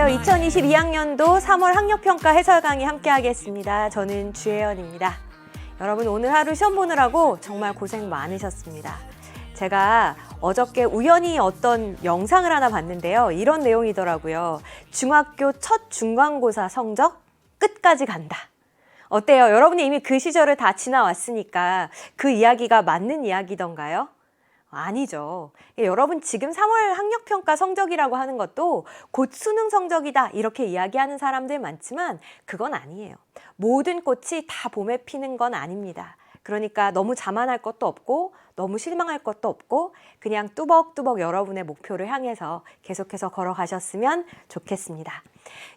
안녕하세요. 2022학년도 3월 학력평가 해설 강의 함께 하겠습니다. 저는 주혜연입니다. 여러분 오늘 하루 시험 보느라고 정말 고생 많으셨습니다. 제가 어저께 우연히 어떤 영상을 하나 봤는데요. 이런 내용이더라고요. 중학교 첫 중간고사 성적 끝까지 간다. 어때요? 여러분이 이미 그 시절을 다 지나왔으니까 그 이야기가 맞는 이야기던가요? 아니죠. 여러분 지금 3월 학력평가 성적이라고 하는 것도 곧 수능 성적이다 이렇게 이야기하는 사람들 많지만 그건 아니에요. 모든 꽃이 다 봄에 피는 건 아닙니다. 그러니까 너무 자만할 것도 없고 너무 실망할 것도 없고 그냥 뚜벅뚜벅 여러분의 목표를 향해서 계속해서 걸어가셨으면 좋겠습니다.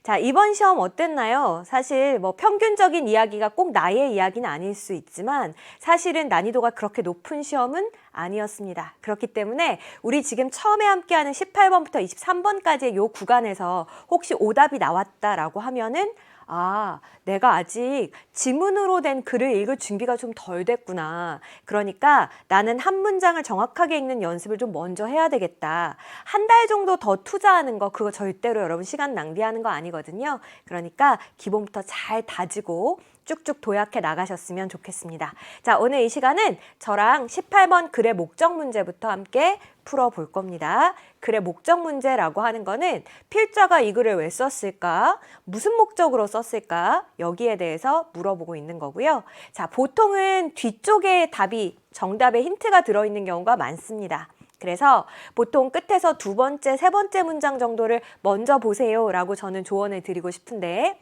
자, 이번 시험 어땠나요? 사실 뭐 평균적인 이야기가 꼭 나의 이야기는 아닐 수 있지만 사실은 난이도가 그렇게 높은 시험은 아니었습니다. 그렇기 때문에 우리 지금 처음에 함께하는 18번부터 23번까지의 요 구간에서 혹시 오답이 나왔다라고 하면은 내가 아직 지문으로 된 글을 읽을 준비가 좀 덜 됐구나. 그러니까 나는 한 문장을 정확하게 읽는 연습을 좀 먼저 해야 되겠다. 한 달 정도 더 투자하는 거 그거 절대로 여러분 시간 낭비하는 거 아니거든요. 그러니까 기본부터 잘 다지고 쭉쭉 도약해 나가셨으면 좋겠습니다. 자, 오늘 이 시간은 저랑 18번 글의 목적 문제부터 함께 풀어볼 겁니다. 글의 목적 문제라고 하는 거는 필자가 이 글을 왜 썼을까? 무슨 목적으로 썼을까? 여기에 대해서 물어보고 있는 거고요. 자, 보통은 뒤쪽에 답이 정답에 힌트가 들어있는 경우가 많습니다. 그래서 보통 끝에서 두 번째, 세 번째 문장 정도를 먼저 보세요 라고 저는 조언을 드리고 싶은데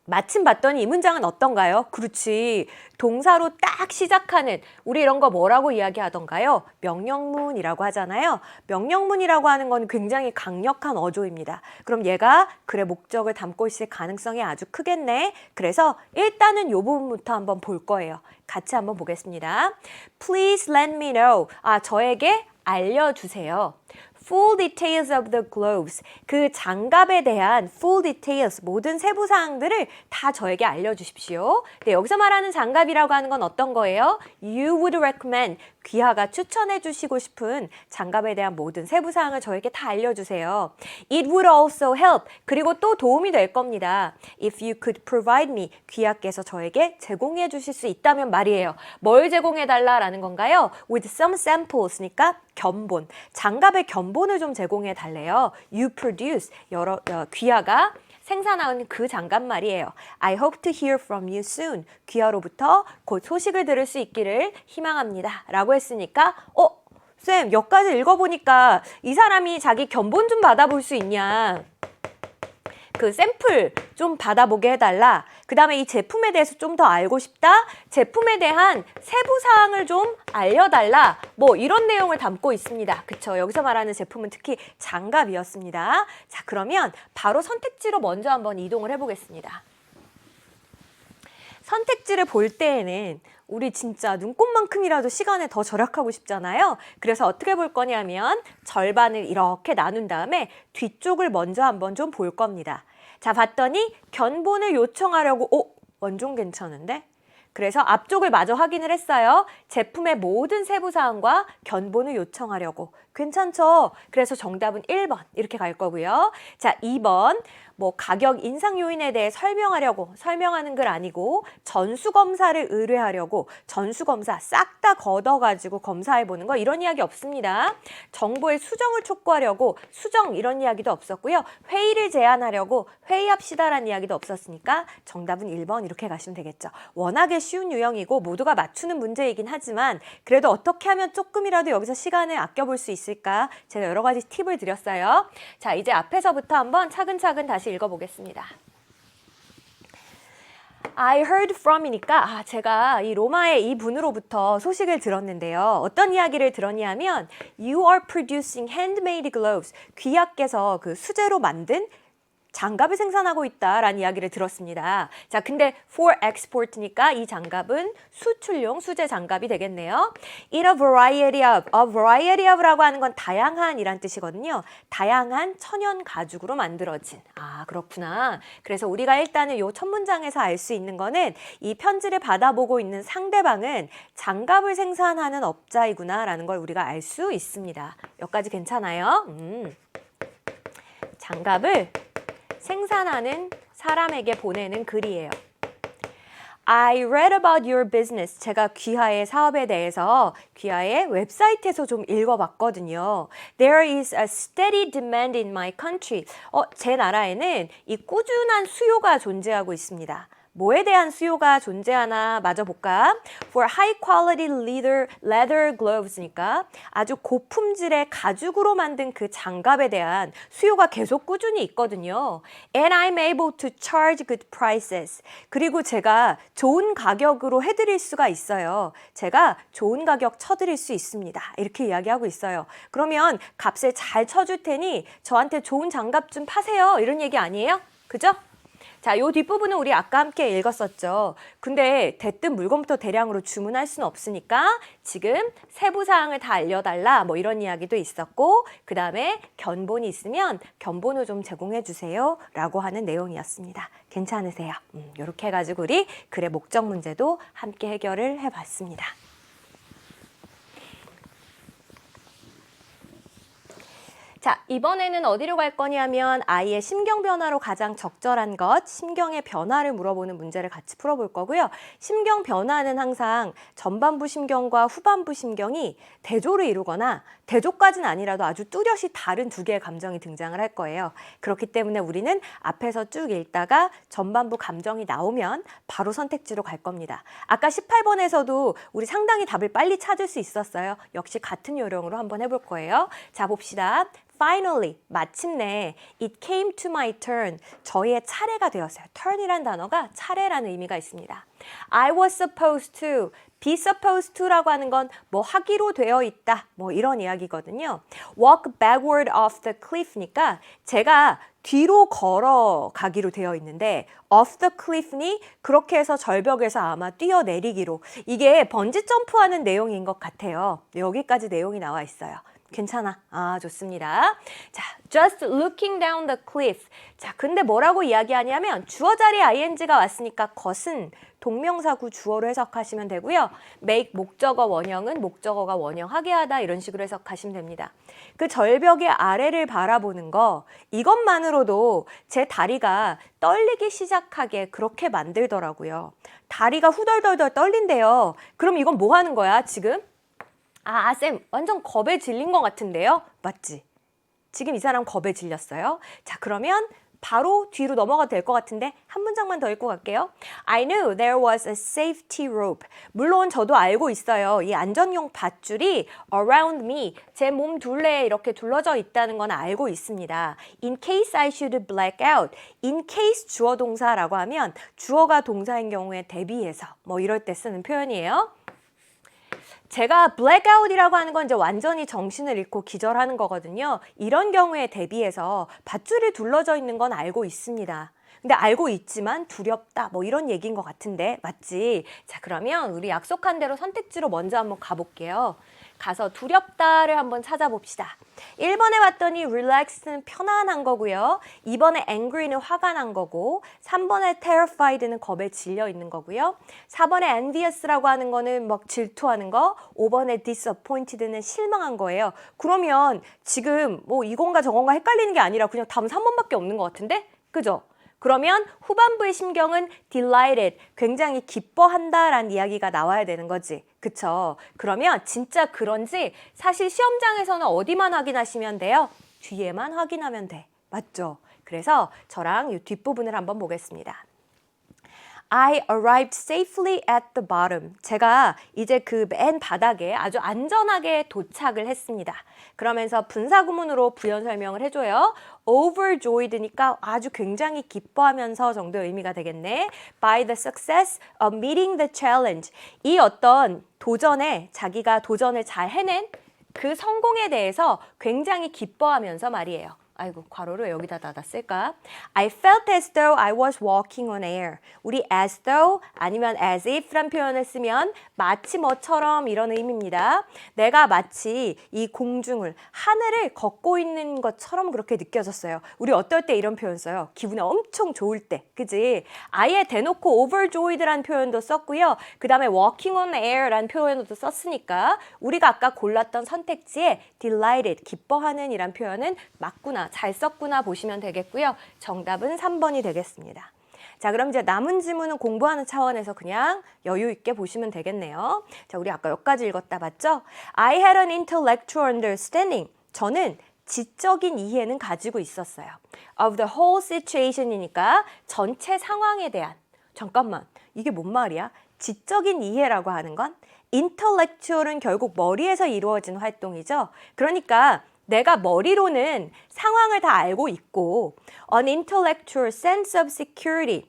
마침 봤더니 이 문장은 어떤가요? 그렇지. 동사로 딱 시작하는 우리 이런 거 뭐라고 이야기하던가요? 명령문이라고 하잖아요. 명령문이라고 하는 건 굉장히 강력한 어조입니다. 그럼 얘가 글의 목적을 담고 있을 가능성이 아주 크겠네. 그래서 일단은 이 부분부터 한번 볼 거예요. 같이 한번 보겠습니다. Please let me know. 저에게 알려주세요. Full details of the gloves. 그 장갑에 대한 full details, 모든 세부 사항들을 다 저에게 알려주십시오. 네, 여기서 말하는 장갑이라고 하는 건 어떤 거예요? You would recommend. 귀하가 추천해 주시고 싶은 장갑에 대한 모든 세부 사항을 저에게 다 알려주세요. It would also help. 그리고 또 도움이 될 겁니다. If you could provide me. 귀하께서 저에게 제공해 주실 수 있다면 말이에요. 뭘 제공해 달라라는 건가요? With some samples니까 견본. 장갑의 견본을 좀 제공해 달래요. You produce. 귀하가 생산하는 그 장갑 말이에요. I hope to hear from you soon. 귀하로부터 곧 소식을 들을 수 있기를 희망합니다. 라고 했으니까 쌤 여기까지 읽어보니까 이 사람이 자기 견본 좀 받아볼 수 있냐. 그 샘플 좀 받아보게 해달라. 그 다음에 이 제품에 대해서 좀 더 알고 싶다. 제품에 대한 세부 사항을 좀 알려달라. 뭐 이런 내용을 담고 있습니다. 그쵸? 여기서 말하는 제품은 특히 장갑이었습니다. 자, 그러면 바로 선택지로 먼저 한번 이동을 해보겠습니다. 선택지를 볼 때에는 우리 진짜 눈곱만큼이라도 시간을 더 절약하고 싶잖아요. 그래서 어떻게 볼 거냐면 절반을 이렇게 나눈 다음에 뒤쪽을 먼저 한번 좀 볼 겁니다. 자, 봤더니 견본을 요청하려고 완전 괜찮은데? 그래서 앞쪽을 마저 확인을 했어요. 제품의 모든 세부사항과 견본을 요청하려고. 괜찮죠? 그래서 정답은 1번 이렇게 갈 거고요. 자, 2번 뭐 가격 인상 요인에 대해 설명하는 글 아니고 전수검사를 의뢰하려고 전수검사 싹 다 걷어가지고 검사해보는 거 이런 이야기 없습니다. 정보의 수정을 촉구하려고 수정 이런 이야기도 없었고요. 회의를 제안하려고 회의합시다라는 이야기도 없었으니까 정답은 1번 이렇게 가시면 되겠죠. 워낙에 쉬운 유형이고 모두가 맞추는 문제이긴 하지만 그래도 어떻게 하면 조금이라도 여기서 시간을 아껴볼 수 있을까 제가 여러 가지 팁을 드렸어요. 자, 이제 앞에서부터 한번 차근차근 다시 읽어보겠습니다. I heard from이니까 제가 이 로마의 이 분으로부터 소식을 들었는데요. 어떤 이야기를 들었냐면 You are producing handmade gloves. 귀하께서 그 수제로 만든 장갑을 생산하고 있다라는 이야기를 들었습니다. 자, 근데 for export니까 이 장갑은 수출용 수제 장갑이 되겠네요. In a variety of라고 하는 건 다양한이란 뜻이거든요. 다양한 천연 가죽으로 만들어진. 그렇구나. 그래서 우리가 일단은 요 첫 문장에서 알 수 있는 거는 이 편지를 받아보고 있는 상대방은 장갑을 생산하는 업자이구나라는 걸 우리가 알 수 있습니다. 여기까지 괜찮아요? 장갑을 생산하는 사람에게 보내는 글이에요. I read about your business. 제가 귀하의 사업에 대해서 귀하의 웹사이트에서 좀 읽어봤거든요. There is a steady demand in my country. 제 나라에는 이 꾸준한 수요가 존재하고 있습니다. 뭐에 대한 수요가 존재하나 마저 볼까? For high quality leather gloves니까 아주 고품질의 가죽으로 만든 그 장갑에 대한 수요가 계속 꾸준히 있거든요. And I'm able to charge good prices. 그리고 제가 좋은 가격으로 해드릴 수가 있어요. 제가 좋은 가격 쳐드릴 수 있습니다. 이렇게 이야기하고 있어요. 그러면 값을 잘 쳐줄 테니 저한테 좋은 장갑 좀 파세요. 이런 얘기 아니에요? 그죠? 자, 요 뒷부분은 우리 아까 함께 읽었었죠. 근데 대뜸 물건부터 대량으로 주문할 수는 없으니까 지금 세부사항을 다 알려달라 뭐 이런 이야기도 있었고 그 다음에 견본이 있으면 견본을 좀 제공해 주세요 라고 하는 내용이었습니다. 괜찮으세요? 이렇게 해가지고 우리 글의 목적 문제도 함께 해결을 해봤습니다. 자, 이번에는 어디로 갈 거냐면 아이의 심경 변화로 가장 적절한 것, 심경의 변화를 물어보는 문제를 같이 풀어볼 거고요. 심경 변화는 항상 전반부 심경과 후반부 심경이 대조를 이루거나 대조까지는 아니라도 아주 뚜렷이 다른 두 개의 감정이 등장을 할 거예요. 그렇기 때문에 우리는 앞에서 쭉 읽다가 전반부 감정이 나오면 바로 선택지로 갈 겁니다. 아까 18번에서도 우리 상당히 답을 빨리 찾을 수 있었어요. 역시 같은 요령으로 한번 해볼 거예요. 자, 봅시다. Finally, 마침내 it came to my turn. 저의 차례가 되었어요. turn이란 단어가 차례라는 의미가 있습니다. I was supposed to, be supposed to라고 하는 건 뭐 하기로 되어 있다. 뭐 이런 이야기거든요. Walk backward off the cliff니까 제가 뒤로 걸어가기로 되어 있는데 off the cliff니 그렇게 해서 절벽에서 아마 뛰어내리기로. 이게 번지 점프하는 내용인 것 같아요. 여기까지 내용이 나와 있어요. 괜찮아. 아, 좋습니다. 자, just looking down the cliff. 자, 근데 뭐라고 이야기하냐면 주어 자리에 ing가 왔으니까 것은 동명사구 주어로 해석하시면 되고요. make 목적어 원형은 목적어가 원형하게 하다 이런 식으로 해석하시면 됩니다. 그 절벽의 아래를 바라보는 거 이것만으로도 제 다리가 떨리기 시작하게 그렇게 만들더라고요. 다리가 후덜덜덜 떨린대요. 그럼 이건 뭐 하는 거야 지금? 아, 쌤, 완전 겁에 질린 것 같은데요? 맞지? 지금 이 사람 겁에 질렸어요. 자, 그러면 바로 뒤로 넘어가도 될 것 같은데 한 문장만 더 읽고 갈게요. I knew there was a safety rope. 물론 저도 알고 있어요. 이 안전용 밧줄이 around me, 제 몸 둘레에 이렇게 둘러져 있다는 건 알고 있습니다. In case I should black out. In case 주어 동사라고 하면 주어가 동사인 경우에 대비해서 뭐 이럴 때 쓰는 표현이에요. 제가 blackout이라고 하는 건 이제 완전히 정신을 잃고 기절하는 거거든요. 이런 경우에 대비해서 밧줄이 둘러져 있는 건 알고 있습니다. 근데 알고 있지만 두렵다 뭐 이런 얘기인 것 같은데 맞지? 자, 그러면 우리 약속한 대로 선택지로 먼저 한번 가볼게요. 가서 두렵다를 한번 찾아봅시다. 1번에 봤더니 relaxed는 편안한 거고요. 2번에 angry는 화가 난 거고 3번에 terrified는 겁에 질려 있는 거고요. 4번에 envious라고 하는 거는 막 질투하는 거, 5번에 disappointed는 실망한 거예요. 그러면 지금 뭐 이건가 저건가 헷갈리는 게 아니라 그냥 답은 3번밖에 없는 것 같은데? 그죠? 그러면 후반부의 심경은 delighted, 굉장히 기뻐한다라는 이야기가 나와야 되는 거지. 그쵸? 그러면 진짜 그런지 사실 시험장에서는 어디만 확인하시면 돼요? 뒤에만 확인하면 돼. 맞죠? 그래서 저랑 이 뒷부분을 한번 보겠습니다. I arrived safely at the bottom. 제가 이제 그 맨 바닥에 아주 안전하게 도착을 했습니다. 그러면서 분사구문으로 부연 설명을 해줘요. overjoyed니까 아주 굉장히 기뻐하면서 정도의 의미가 되겠네. By the success of meeting the challenge. 이 어떤 도전에 자기가 도전을 잘 해낸 그 성공에 대해서 굉장히 기뻐하면서 말이에요. 아이고, 괄호를 여기다 닫았을까? I felt as though I was walking on air. 우리 as though 아니면 as if란 표현을 쓰면 마치 뭐처럼 이런 의미입니다. 내가 마치 이 공중을, 하늘을 걷고 있는 것처럼 그렇게 느껴졌어요. 우리 어떨 때 이런 표현 써요? 기분이 엄청 좋을 때, 그지? 아예 대놓고 overjoyed라는 표현도 썼고요. 그 다음에 walking on air라는 표현도 썼으니까 우리가 아까 골랐던 선택지에 delighted, 기뻐하는 이란 표현은 맞구나. 잘 썼구나 보시면 되겠고요. 정답은 3번이 되겠습니다. 자, 그럼 이제 남은 지문은 공부하는 차원에서 그냥 여유 있게 보시면 되겠네요. 자, 우리 아까 여기까지 읽었다 봤죠? I had an intellectual understanding. 저는 지적인 이해는 가지고 있었어요. Of the whole situation이니까 전체 상황에 대한. 잠깐만, 이게 뭔 말이야? 지적인 이해라고 하는 건 intellectual은 결국 머리에서 이루어진 활동이죠. 그러니까 내가 머리로는 상황을 다 알고 있고 an intellectual sense of security.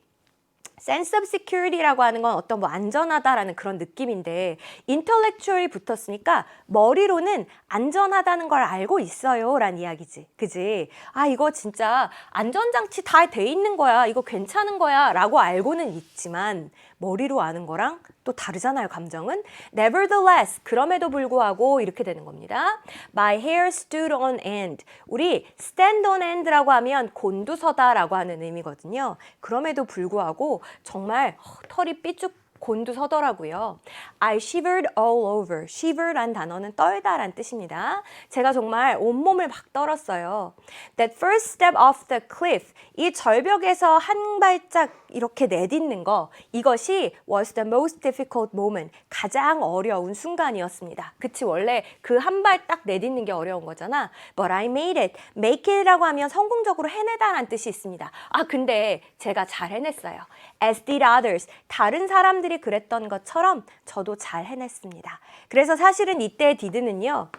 sense of security라고 하는 건 어떤 뭐 안전하다라는 그런 느낌인데 intellectual이 붙었으니까 머리로는 안전하다는 걸 알고 있어요 라는 이야기지. 그지? 아, 이거 진짜 안전장치 다 돼 있는 거야. 이거 괜찮은 거야 라고 알고는 있지만 머리로 아는 거랑 또 다르잖아요, 감정은. Nevertheless, 그럼에도 불구하고 이렇게 되는 겁니다. My hair stood on end. 우리 stand on end라고 하면 곤두서다라고 하는 의미거든요. 그럼에도 불구하고 정말 털이 삐쭉 곤두서더라고요. I shivered all over. shiver란 단어는 떨다란 뜻입니다. 제가 정말 온몸을 막 떨었어요. That first step off the cliff. 이 절벽에서 한 발짝 이렇게 내딛는 거, 이것이 was the most difficult moment. 가장 어려운 순간이었습니다. 그치, 원래 그 한 발 딱 내딛는 게 어려운 거잖아. But I made it. make it이라고 하면 성공적으로 해내다라는 뜻이 있습니다. 아, 근데 제가 잘 해냈어요. As did others. 다른 사람들이 그랬던 것처럼 저도 잘 해냈습니다. 그래서 사실은 이때의 did는요.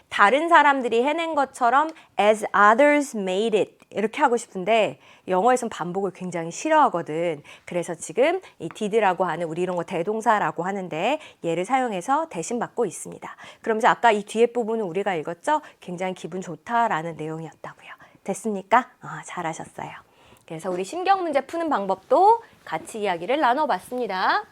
다른 사람들이 해낸 것처럼 as others made it 이렇게 하고 싶은데 영어에선 반복을 굉장히 싫어하거든. 그래서 지금 이 did라고 하는 우리 이런 거 대동사라고 하는데 얘를 사용해서 대신 받고 있습니다. 그럼 이제 아까 이 뒤에 부분은 우리가 읽었죠? 굉장히 기분 좋다라는 내용이었다고요. 됐습니까? 잘하셨어요. 그래서 우리 심경 문제 푸는 방법도 같이 이야기를 나눠봤습니다.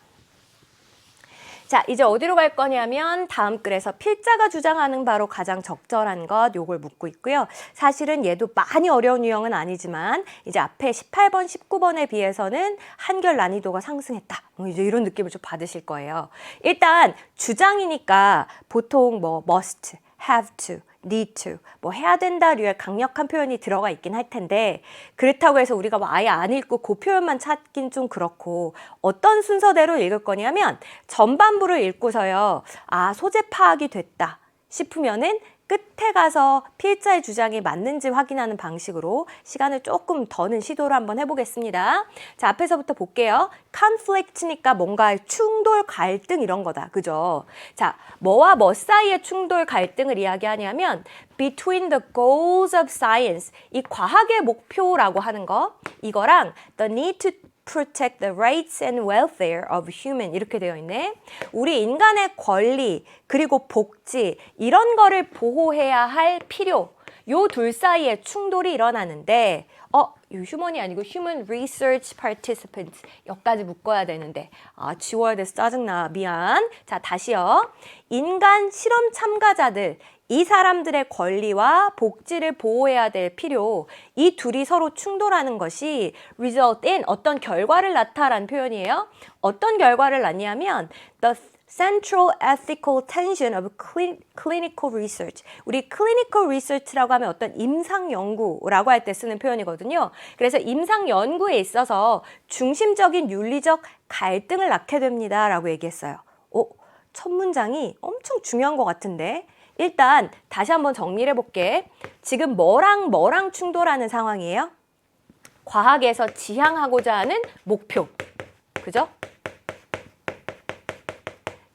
자, 이제 어디로 갈 거냐면 다음 글에서 필자가 주장하는 바로 가장 적절한 것 요걸 묻고 있고요. 사실은 얘도 많이 어려운 유형은 아니지만 이제 앞에 18번, 19번에 비해서는 한결 난이도가 상승했다. 이제 이런 느낌을 좀 받으실 거예요. 일단 주장이니까 보통 뭐 must, have to, need to, 뭐 해야 된다 류의 강력한 표현이 들어가 있긴 할 텐데 그렇다고 해서 우리가 뭐 아예 안 읽고 그 표현만 찾긴 좀 그렇고 어떤 순서대로 읽을 거냐면 전반부를 읽고서요. 아, 소재 파악이 됐다 싶으면은 끝에 가서 필자의 주장이 맞는지 확인하는 방식으로 시간을 조금 더는 시도를 한번 해보겠습니다. 자, 앞에서부터 볼게요. conflict니까 뭔가 충돌, 갈등 이런 거다. 그죠? 자, 뭐와 뭐 사이의 충돌, 갈등을 이야기하냐면 between the goals of science, 이 과학의 목표라고 하는 거, 이거랑 the need to protect the rights and welfare of human 이렇게 되어 있네. 우리 인간의 권리 그리고 복지 이런 거를 보호해야 할 필요 요 둘 사이에 충돌이 일어나는데 요 휴먼이 아니고 human research participants 여기까지 묶어야 되는데 지워야 돼서 짜증나. 미안. 자, 다시요. 인간 실험 참가자들 이 사람들의 권리와 복지를 보호해야 될 필요 이 둘이 서로 충돌하는 것이 result in 어떤 결과를 낳다라는 표현이에요. 어떤 결과를 낳냐면 the central ethical tension of clinical research. 우리 clinical research라고 하면 어떤 임상 연구라고 할 때 쓰는 표현이거든요. 그래서 임상 연구에 있어서 중심적인 윤리적 갈등을 낳게 됩니다 라고 얘기했어요. 첫 문장이 엄청 중요한 것 같은데 일단 다시 한번 정리를 해볼게. 지금 뭐랑 충돌하는 상황이에요? 과학에서 지향하고자 하는 목표. 그죠?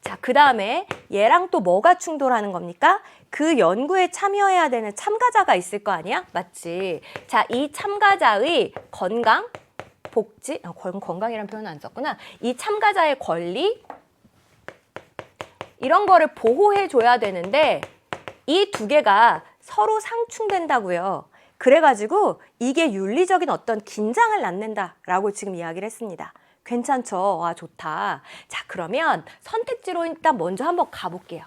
자, 그 다음에 얘랑 또 뭐가 충돌하는 겁니까? 그 연구에 참여해야 되는 참가자가 있을 거 아니야? 맞지? 자, 이 참가자의 건강, 복지, 건강이라는 표현은 안 썼구나. 이 참가자의 권리, 이런 거를 보호해 줘야 되는데 이 두 개가 서로 상충된다고요. 그래가지고 이게 윤리적인 어떤 긴장을 낳는다라고 지금 이야기를 했습니다. 괜찮죠? 아, 좋다. 자, 그러면 선택지로 일단 먼저 한번 가볼게요.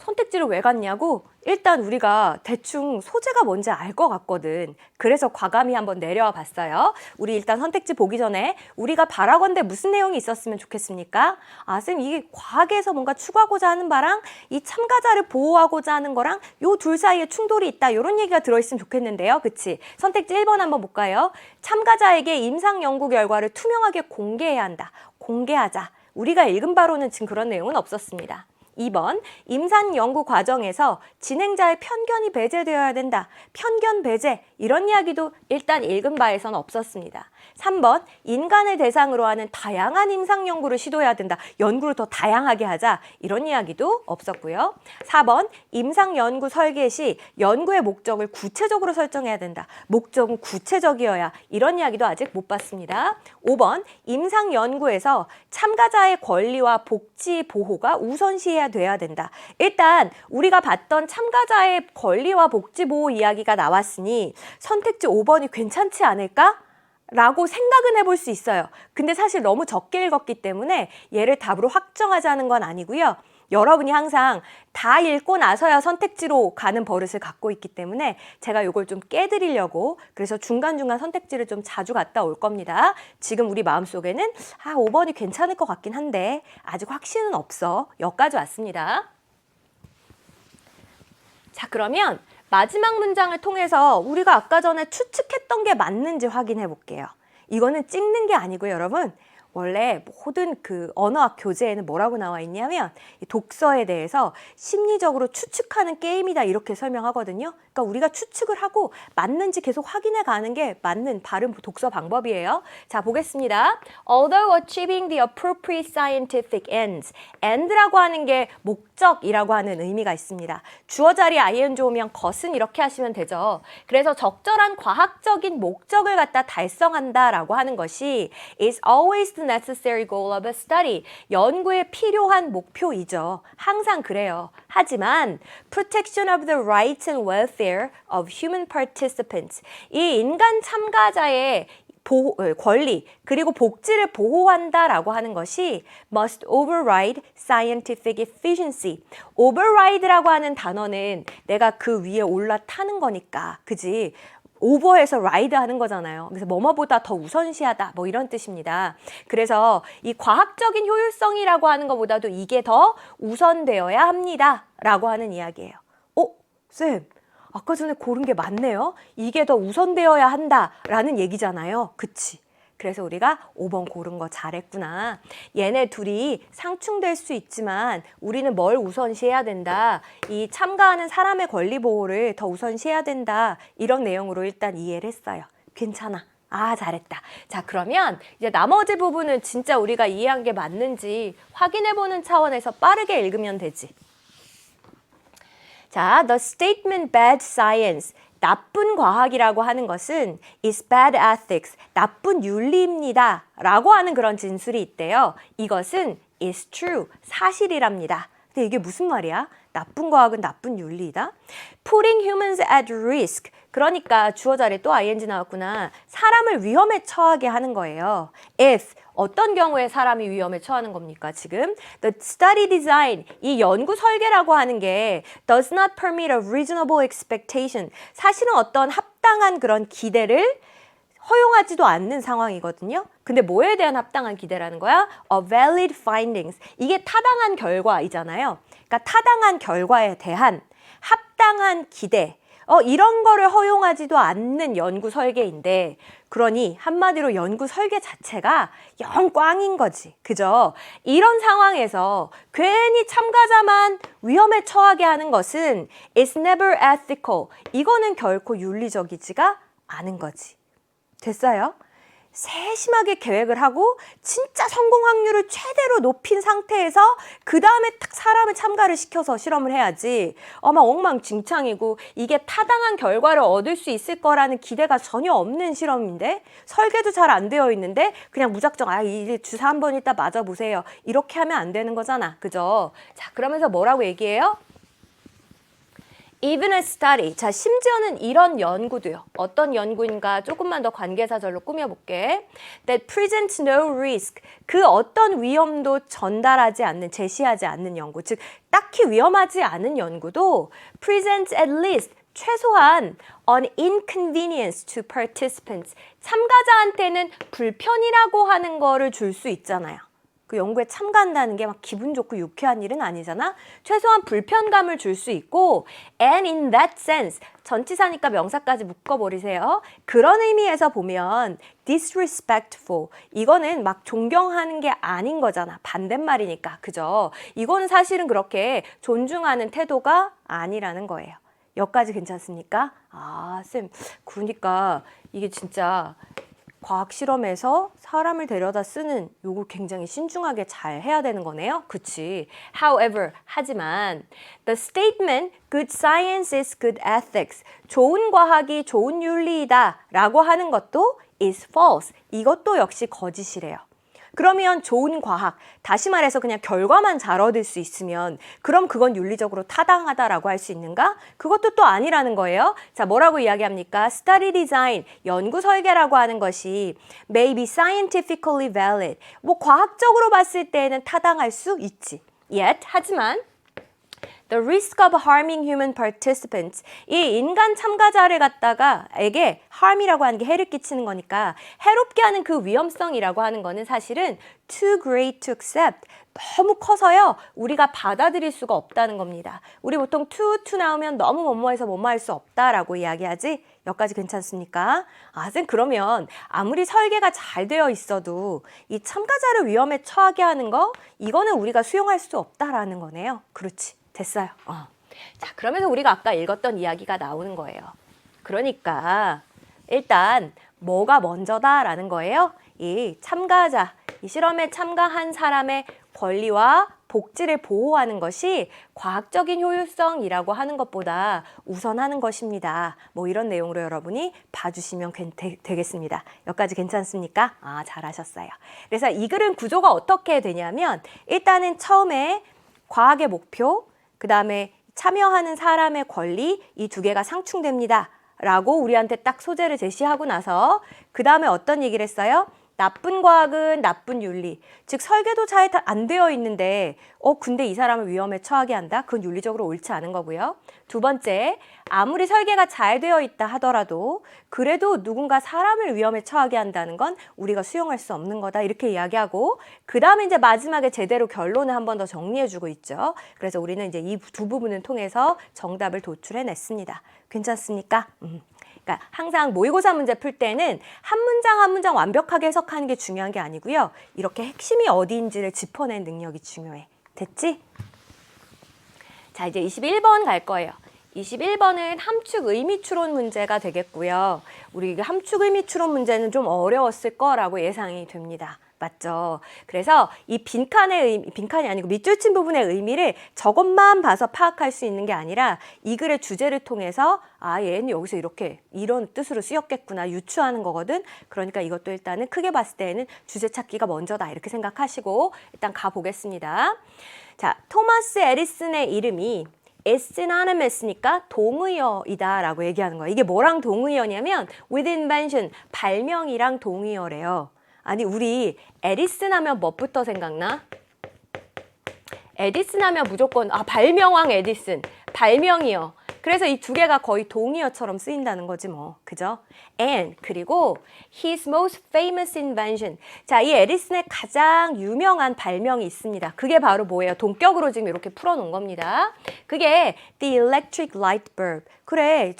선택지를 왜 갔냐고? 일단 우리가 대충 소재가 뭔지 알 것 같거든. 그래서 과감히 한번 내려와 봤어요. 우리 일단 선택지 보기 전에 우리가 바라건대 무슨 내용이 있었으면 좋겠습니까? 아, 쌤, 이게 과학에서 뭔가 추구하고자 하는 바랑 이 참가자를 보호하고자 하는 거랑 요 둘 사이에 충돌이 있다. 이런 얘기가 들어있으면 좋겠는데요. 그치? 선택지 1번 한번 볼까요? 참가자에게 임상 연구 결과를 투명하게 공개해야 한다. 공개하자. 우리가 읽은 바로는 지금 그런 내용은 없었습니다. 2번, 임상 연구 과정에서 진행자의 편견이 배제되어야 된다. 편견 배제, 이런 이야기도 일단 읽은 바에서는 없었습니다. 3번, 인간을 대상으로 하는 다양한 임상 연구를 시도해야 된다. 연구를 더 다양하게 하자. 이런 이야기도 없었고요. 4번, 임상 연구 설계 시 연구의 목적을 구체적으로 설정해야 된다. 목적은 구체적이어야, 이런 이야기도 아직 못 봤습니다. 5번, 임상 연구에서 참가자의 권리와 복지 보호가 우선시해야 돼야 된다. 일단 우리가 봤던 참가자의 권리와 복지 보호 이야기가 나왔으니 선택지 5번이 괜찮지 않을까? 라고 생각은 해볼 수 있어요. 근데 사실 너무 적게 읽었기 때문에 얘를 답으로 확정하자는 건 아니고요. 여러분이 항상 다 읽고 나서야 선택지로 가는 버릇을 갖고 있기 때문에 제가 이걸 좀 깨드리려고, 그래서 중간중간 선택지를 좀 자주 갔다 올 겁니다. 지금 우리 마음속에는 5번이 괜찮을 것 같긴 한데 아직 확신은 없어. 여기까지 왔습니다. 자, 그러면 마지막 문장을 통해서 우리가 아까 전에 추측했던 게 맞는지 확인해 볼게요. 이거는 찍는 게 아니고요, 여러분. 원래 모든 그 언어학 교재에는 뭐라고 나와 있냐면 독서에 대해서 심리적으로 추측하는 게임이다, 이렇게 설명하거든요. 그러니까 우리가 추측을 하고 맞는지 계속 확인해 가는 게 맞는 바른 독서 방법이에요. 자, 보겠습니다. Although achieving the appropriate scientific ends. end라고 하는 게 목적이라고 하는 의미가 있습니다. 주어 자리에 ing 오면 것은 이렇게 하시면 되죠. 그래서 적절한 과학적인 목적을 갖다 달성한다라고 하는 것이 is always the necessary goal of a study. 연구에 필요한 목표이죠. 항상 그래요. 하지만 protection of the rights and welfare of human participants. 이 인간 참가자의 권리 그리고 복지를 보호한다라고 하는 것이 must override scientific efficiency. override라고 하는 단어는 내가 그 위에 올라타는 거니까, 그지? 오버해서 라이드 하는 거잖아요. 그래서 뭐뭐보다 더 우선시하다, 뭐 이런 뜻입니다. 그래서 이 과학적인 효율성이라고 하는 것보다도 이게 더 우선되어야 합니다 라고 하는 이야기예요. 쌤, 아까 전에 고른 게 맞네요. 이게 더 우선되어야 한다라는 얘기잖아요. 그치? 그래서 우리가 5번 고른 거 잘했구나. 얘네 둘이 상충될 수 있지만 우리는 뭘 우선시해야 된다. 이 참가하는 사람의 권리 보호를 더 우선시해야 된다. 이런 내용으로 일단 이해를 했어요. 괜찮아. 잘했다. 자, 그러면 이제 나머지 부분은 진짜 우리가 이해한 게 맞는지 확인해보는 차원에서 빠르게 읽으면 되지. 자, the statement bad science. 나쁜 과학이라고 하는 것은 is bad ethics, 나쁜 윤리입니다 라고 하는 그런 진술이 있대요. 이것은 is true, 사실이랍니다. 근데 이게 무슨 말이야? 나쁜 과학은 나쁜 윤리이다? Putting humans at risk, 그러니까 주어 자리에 또 ing 나왔구나. 사람을 위험에 처하게 하는 거예요. If, 어떤 경우에 사람이 위험에 처하는 겁니까, 지금? The study design, 이 연구 설계라고 하는 게 does not permit a reasonable expectation. 사실은 어떤 합당한 그런 기대를 허용하지도 않는 상황이거든요. 근데 뭐에 대한 합당한 기대라는 거야? A valid findings. 이게 타당한 결과이잖아요. 그러니까 타당한 결과에 대한 합당한 기대. 이런 거를 허용하지도 않는 연구 설계인데, 그러니 한마디로 연구 설계 자체가 영 꽝인 거지. 그죠? 이런 상황에서 괜히 참가자만 위험에 처하게 하는 것은 is never ethical. 이거는 결코 윤리적이지가 않은 거지. 됐어요? 세심하게 계획을 하고 진짜 성공 확률을 최대로 높인 상태에서 그 다음에 딱 사람을 참가를 시켜서 실험을 해야지. 막 엉망진창이고 이게 타당한 결과를 얻을 수 있을 거라는 기대가 전혀 없는 실험인데, 설계도 잘 안 되어 있는데 그냥 무작정 이제 주사 한 번 이따 맞아보세요. 이렇게 하면 안 되는 거잖아. 그죠? 자, 그러면서 뭐라고 얘기해요? Even a study. 자, 심지어는 이런 연구도요. 어떤 연구인가 조금만 더 관계사절로 꾸며볼게. That presents no risk. 그 어떤 위험도 전달하지 않는, 제시하지 않는 연구. 즉, 딱히 위험하지 않은 연구도 presents at least 최소한 an inconvenience to participants. 참가자한테는 불편이라고 하는 거를 줄 수 있잖아요. 그 연구에 참가한다는 게 막 기분 좋고 유쾌한 일은 아니잖아. 최소한 불편감을 줄 수 있고 and in that sense 전치사니까 명사까지 묶어버리세요. 그런 의미에서 보면 disrespectful 이거는 막 존경하는 게 아닌 거잖아. 반대말이니까. 그죠? 이거는 사실은 그렇게 존중하는 태도가 아니라는 거예요. 여기까지 괜찮습니까? 아, 쌤, 그러니까 이게 진짜 과학 실험에서 사람을 데려다 쓰는 요거 굉장히 신중하게 잘 해야 되는 거네요. 그치? However, 하지만 the statement good science is good ethics 좋은 과학이 좋은 윤리이다 라고 하는 것도 is false 이것도 역시 거짓이래요. 그러면 좋은 과학, 다시 말해서 그냥 결과만 잘 얻을 수 있으면 그럼 그건 윤리적으로 타당하다라고 할 수 있는가? 그것도 또 아니라는 거예요. 자, 뭐라고 이야기합니까? Study design, 연구 설계라고 하는 것이 may be scientifically valid. 뭐 과학적으로 봤을 때는 타당할 수 있지. Yet, 하지만 The risk of harming human participants. 이 인간 참가자를 갖다가 에게 harm이라고 하는 게 해를 끼치는 거니까 해롭게 하는 그 위험성이라고 하는 거는 사실은 too great to accept. 너무 커서요. 우리가 받아들일 수가 없다는 겁니다. 우리 보통 to 나오면 너무 뭐뭐해서 뭐뭐 할 수 없다라고 이야기하지. 여기까지 괜찮습니까? 아, 쌤 그러면 아무리 설계가 잘 되어 있어도 이 참가자를 위험에 처하게 하는 거 이거는 우리가 수용할 수 없다라는 거네요. 그렇지. 됐어요. 자, 그러면서 우리가 아까 읽었던 이야기가 나오는 거예요. 그러니까 일단 뭐가 먼저다라는 거예요? 이 참가자, 이 실험에 참가한 사람의 권리와 복지를 보호하는 것이 과학적인 효율성이라고 하는 것보다 우선하는 것입니다. 뭐 이런 내용으로 여러분이 봐주시면 되겠습니다. 여기까지 괜찮습니까? 아, 잘하셨어요. 그래서 이 글은 구조가 어떻게 되냐면 일단은 처음에 과학의 목표, 그 다음에 참여하는 사람의 권리 이 두 개가 상충됩니다. 라고 우리한테 딱 소재를 제시하고 나서 그 다음에 어떤 얘기를 했어요? 나쁜 과학은 나쁜 윤리. 즉 설계도 잘 안 되어 있는데 근데 이 사람을 위험에 처하게 한다? 그건 윤리적으로 옳지 않은 거고요. 두 번째, 아무리 설계가 잘 되어 있다 하더라도 그래도 누군가 사람을 위험에 처하게 한다는 건 우리가 수용할 수 없는 거다. 이렇게 이야기하고 그 다음에 이제 마지막에 제대로 결론을 한 번 더 정리해주고 있죠. 그래서 우리는 이제 이 두 부분을 통해서 정답을 도출해냈습니다. 괜찮습니까? 그러니까 항상 모의고사 문제 풀 때는 한 문장 한 문장 완벽하게 해석하는 게 중요한 게 아니고요. 이렇게 핵심이 어디인지를 짚어낸 능력이 중요해. 됐지? 자, 이제 21번 갈 거예요. 21번은 함축 의미 추론 문제가 되겠고요. 우리 함축 의미 추론 문제는 좀 어려웠을 거라고 예상이 됩니다. 맞죠? 그래서 이 빈칸이 아니고 밑줄 친 부분의 의미를 저것만 봐서 파악할 수 있는 게 아니라 이 글의 주제를 통해서 아, 얘는 여기서 이렇게 이런 뜻으로 쓰였겠구나 유추하는 거거든. 그러니까 이것도 일단은 크게 봤을 때는 주제 찾기가 먼저다 이렇게 생각하시고 일단 가보겠습니다. 자, 토마스 에디슨의 이름이 synonymous니까 동의어이다라고 얘기하는 거예요. 이게 뭐랑 동의어냐면 with invention, 발명이랑 동의어래요. 아니 우리 에디슨 하면 뭐부터 생각나? 에디슨 하면 무조건 발명왕 에디슨, 발명이요. 그래서 이 두 개가 거의 동의어처럼 쓰인다는 거지 뭐. 그죠? And 그리고 his most famous invention. 자, 이 에디슨의 가장 유명한 발명이 있습니다. 그게 바로 뭐예요? 동격으로 지금 이렇게 풀어놓은 겁니다. 그게 the electric light bulb. 그래,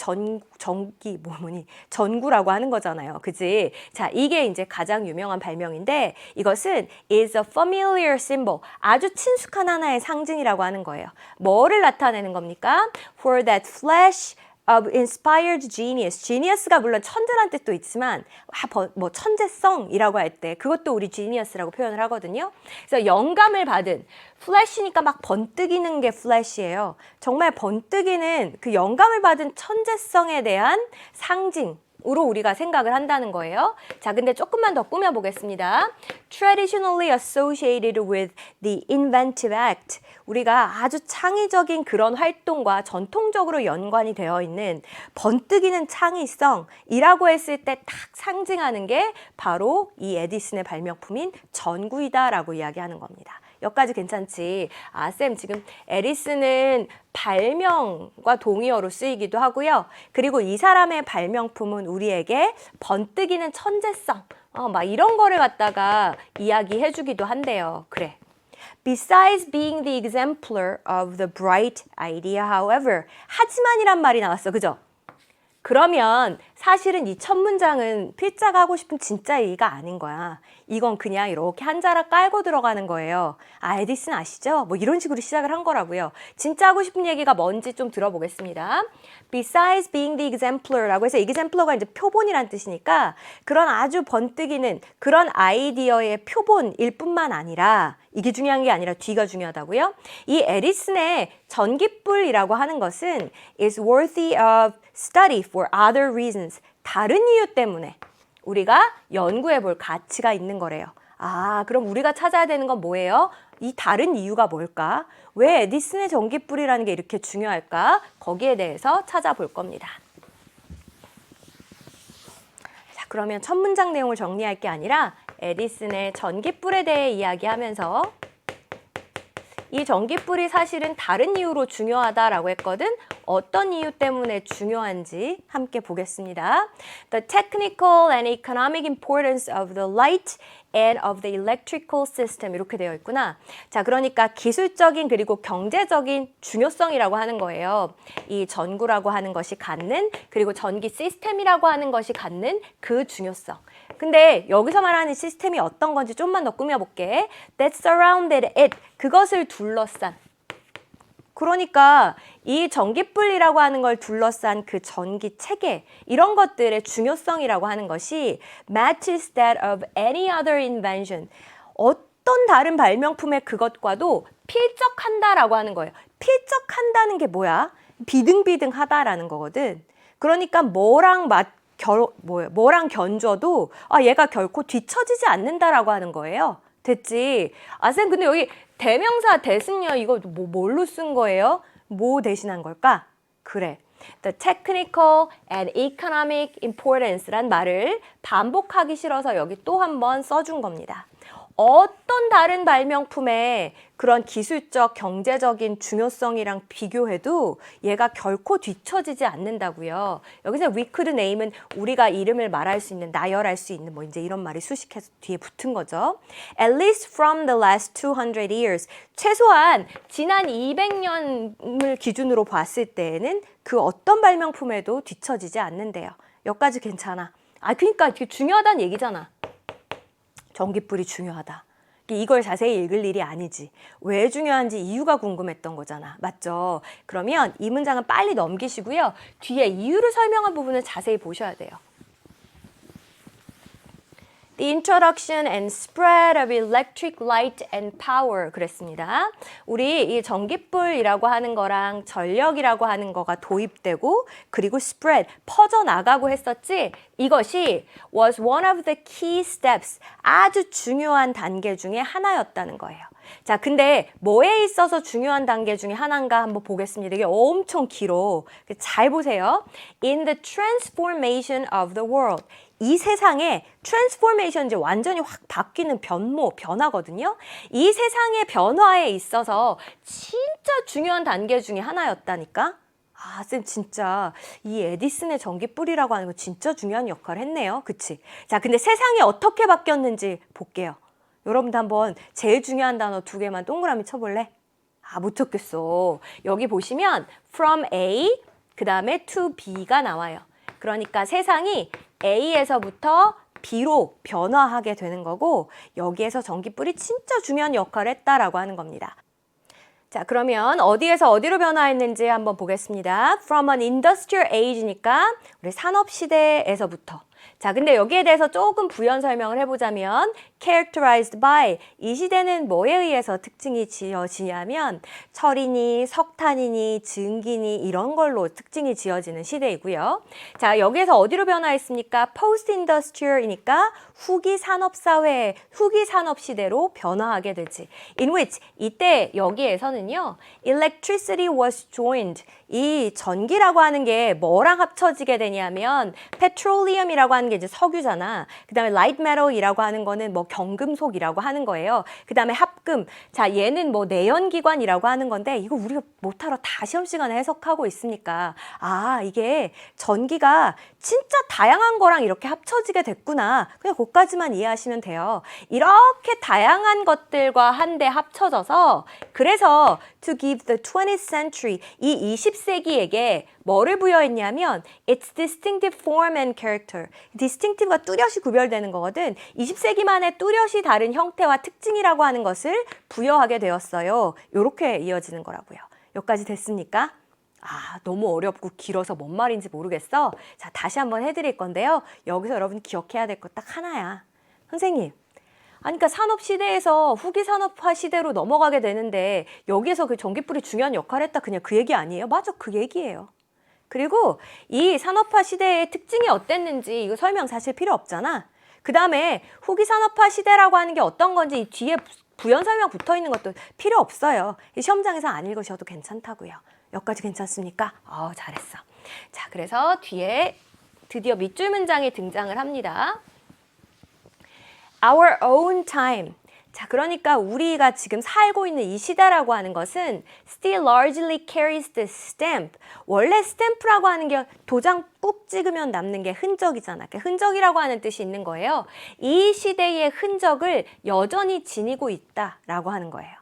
전구라고 하는 거잖아요. 그지? 자, 이게 이제 가장 유명한 발명인데 이것은 is a familiar symbol. 아주 친숙한 하나의 상징이라고 하는 거예요. 뭐를 나타내는 겁니까? For that flash of inspired genius. genius가 물론 천재란 뜻도 있지만 뭐 천재성이라고 할 때 그것도 우리 genius라고 표현을 하거든요. 그래서 영감을 받은 flash니까 막 번뜩이는 게 flash예요. 정말 번뜩이는 그 영감을 받은 천재성에 대한 상징. 으로 우리가 생각을 한다는 거예요. 자, 근데 조금만 더 꾸며보겠습니다. Traditionally associated with the inventive act. 우리가 아주 창의적인 그런 활동과 전통적으로 연관이 되어 있는 번뜩이는 창의성이라고 했을 때 딱 상징하는 게 바로 이 에디슨의 발명품인 전구이다라고 이야기하는 겁니다. 여기까지 괜찮지? 아, 쌤 지금 에디슨은 발명과 동의어로 쓰이기도 하고요. 그리고 이 사람의 발명품은 우리에게 번뜩이는 천재성, 막 이런 거를 갖다가 이야기해 주기도 한대요. 그래. Besides being the exemplar of the bright idea, however. 하지만이란 말이 나왔어. 그죠? 그러면 사실은 이 첫 문장은 필자가 하고 싶은 진짜 얘기가 아닌 거야. 이건 그냥 이렇게 한 자락 깔고 들어가는 거예요. 아, 에디슨 아시죠? 뭐 이런 식으로 시작을 한 거라고요. 진짜 하고 싶은 얘기가 뭔지 좀 들어보겠습니다. Besides being the exemplar라고 해서 exemplar가 이제 표본이란 뜻이니까 그런 아주 번뜩이는 그런 아이디어의 표본일 뿐만 아니라 이게 중요한 게 아니라 뒤가 중요하다고요. 이 에디슨의 전기불이라고 하는 것은 is worthy of study for other reasons. 다른 이유 때문에 우리가 연구해 볼 가치가 있는 거래요. 아, 그럼 우리가 찾아야 되는 건 뭐예요? 이 다른 이유가 뭘까? 왜 에디슨의 전기불이라는 게 이렇게 중요할까? 거기에 대해서 찾아볼 겁니다. 자, 그러면 첫 문장 내용을 정리할 게 아니라 에디슨의 전기불에 대해 이야기하면서 이 전기불이 사실은 다른 이유로 중요하다라고 했거든. 어떤 이유 때문에 중요한지 함께 보겠습니다. The technical and economic importance of the light and of the electrical system 이렇게 되어 있구나. 자, 그러니까 기술적인 그리고 경제적인 중요성이라고 하는 거예요. 이 전구라고 하는 것이 갖는 그리고 전기 시스템이라고 하는 것이 갖는 그 중요성. 근데 여기서 말하는 시스템이 어떤 건지 좀만 더 꾸며볼게. That surrounded it. 그것을 둘러싼. 그러니까 이 전기불이라고 하는 걸 둘러싼 그 전기 체계 이런 것들의 중요성이라고 하는 것이 matches that of any other invention. 어떤 다른 발명품의 그것과도 필적한다라고 하는 거예요. 필적한다는 게 뭐야? 비등비등하다라는 거거든. 그러니까 뭐랑 견줘도 얘가 결코 뒤처지지 않는다라고 하는 거예요. 됐지? 아, 쌤 근데 여기 대명사 대승려 이거 뭘로 쓴 거예요? 뭐 대신한 걸까? 그래. The technical and economic importance란 말을 반복하기 싫어서 여기 또 한 번 써준 겁니다. 어떤 다른 발명품의 그런 기술적, 경제적인 중요성이랑 비교해도 얘가 결코 뒤처지지 않는다고요. 여기서 we could name은 우리가 이름을 말할 수 있는, 나열할 수 있는 뭐 이제 이런 말이 수식해서 뒤에 붙은 거죠. At least from the last 200 years. 최소한 지난 200년을 기준으로 봤을 때에는 그 어떤 발명품에도 뒤처지지 않는데요. 여기까지 괜찮아. 아, 그러니까 이게 중요하다는 얘기잖아. 전기불이 중요하다. 이걸 자세히 읽을 일이 아니지. 왜 중요한지 이유가 궁금했던 거잖아. 맞죠? 그러면 이 문장은 빨리 넘기시고요. 뒤에 이유를 설명한 부분을 자세히 보셔야 돼요. The introduction and spread of electric light and power 그랬습니다. 우리 이 전기불이라고 하는 거랑 전력이라고 하는 거가 도입되고 그리고 spread 퍼져나가고 했었지. 이것이 was one of the key steps 아주 중요한 단계 중에 하나였다는 거예요. 자, 근데 뭐에 있어서 중요한 단계 중에 하나인가 한번 보겠습니다. 이게 엄청 길어. 잘 보세요. In the transformation of the world. 이 세상의 트랜스포메이션 이제 완전히 확 바뀌는 변화거든요. 이 세상의 변화에 있어서 진짜 중요한 단계 중에 하나였다니까. 아, 쌤 진짜 이 에디슨의 전기불이라고 하는 거 진짜 중요한 역할을 했네요. 그치? 자, 근데 세상이 어떻게 바뀌었는지 볼게요. 여러분도 한번 제일 중요한 단어 2개만 동그라미 쳐볼래? 아, 못 쳤겠어. 여기 보시면 from A 그 다음에 to B가 나와요. 그러니까 세상이 A에서부터 B로 변화하게 되는 거고 여기에서 전기불이 진짜 중요한 역할을 했다라고 하는 겁니다. 자, 그러면 어디에서 어디로 변화했는지 한번 보겠습니다. From an industrial age니까 우리 산업시대에서부터 자, 근데 여기에 대해서 조금 부연 설명을 해보자면 characterized by 이 시대는 뭐에 의해서 특징이 지어지냐면 철이니 석탄이니 증기니 이런 걸로 특징이 지어지는 시대이고요. 자, 여기에서 어디로 변화했습니까? post-industrial이니까 후기 산업사회, 후기 산업시대로 변화하게 되지. in which 이때 여기에서는요. electricity was joined 이 전기라고 하는 게 뭐랑 합쳐지게 되냐면 petroleum이라고 하는 게 이제 석유잖아. 그 다음에 light metal이라고 하는 거는 뭐 경금속이라고 하는 거예요. 그 다음에 합금. 자, 얘는 뭐 내연기관이라고 하는 건데 이거 우리가 못하러 다 시험 시간에 해석하고 있으니까 아, 이게 전기가 진짜 다양한 거랑 이렇게 합쳐지게 됐구나. 그냥 그것까지만 이해하시면 돼요. 이렇게 다양한 것들과 한데 합쳐져서 그래서 to give the 20th century 이 20세기에게 뭐를 부여했냐면 its distinctive form and character. distinctive가 뚜렷이 구별되는 거거든. 20세기만의 뚜렷이 다른 형태와 특징이라고 하는 것을 부여하게 되었어요. 이렇게 이어지는 거라고요. 여기까지 됐습니까? 아, 너무 어렵고 길어서 뭔 말인지 모르겠어. 자, 다시 한번 해드릴 건데요. 여기서 여러분 기억해야 될 것 딱 하나야. 선생님. 아니, 그러니까 산업시대에서 후기산업화 시대로 넘어가게 되는데 여기에서 그 전기불이 중요한 역할을 했다. 그냥 그 얘기 아니에요? 맞아, 그 얘기예요. 그리고 이 산업화 시대의 특징이 어땠는지 이거 설명 사실 필요 없잖아. 그 다음에 후기산업화 시대라고 하는 게 어떤 건지 이 뒤에 부연 설명 붙어 있는 것도 필요 없어요. 시험장에서 안 읽으셔도 괜찮다고요. 여기까지 괜찮습니까? 잘했어. 자, 그래서 뒤에 드디어 밑줄 문장이 등장을 합니다. Our own time. 자, 그러니까 우리가 지금 살고 있는 이 시대라고 하는 것은 still largely carries the stamp. 원래 스탬프라고 하는 게 도장 꾹 찍으면 남는 게 흔적이잖아. 흔적이라고 하는 뜻이 있는 거예요. 이 시대의 흔적을 여전히 지니고 있다라고 하는 거예요.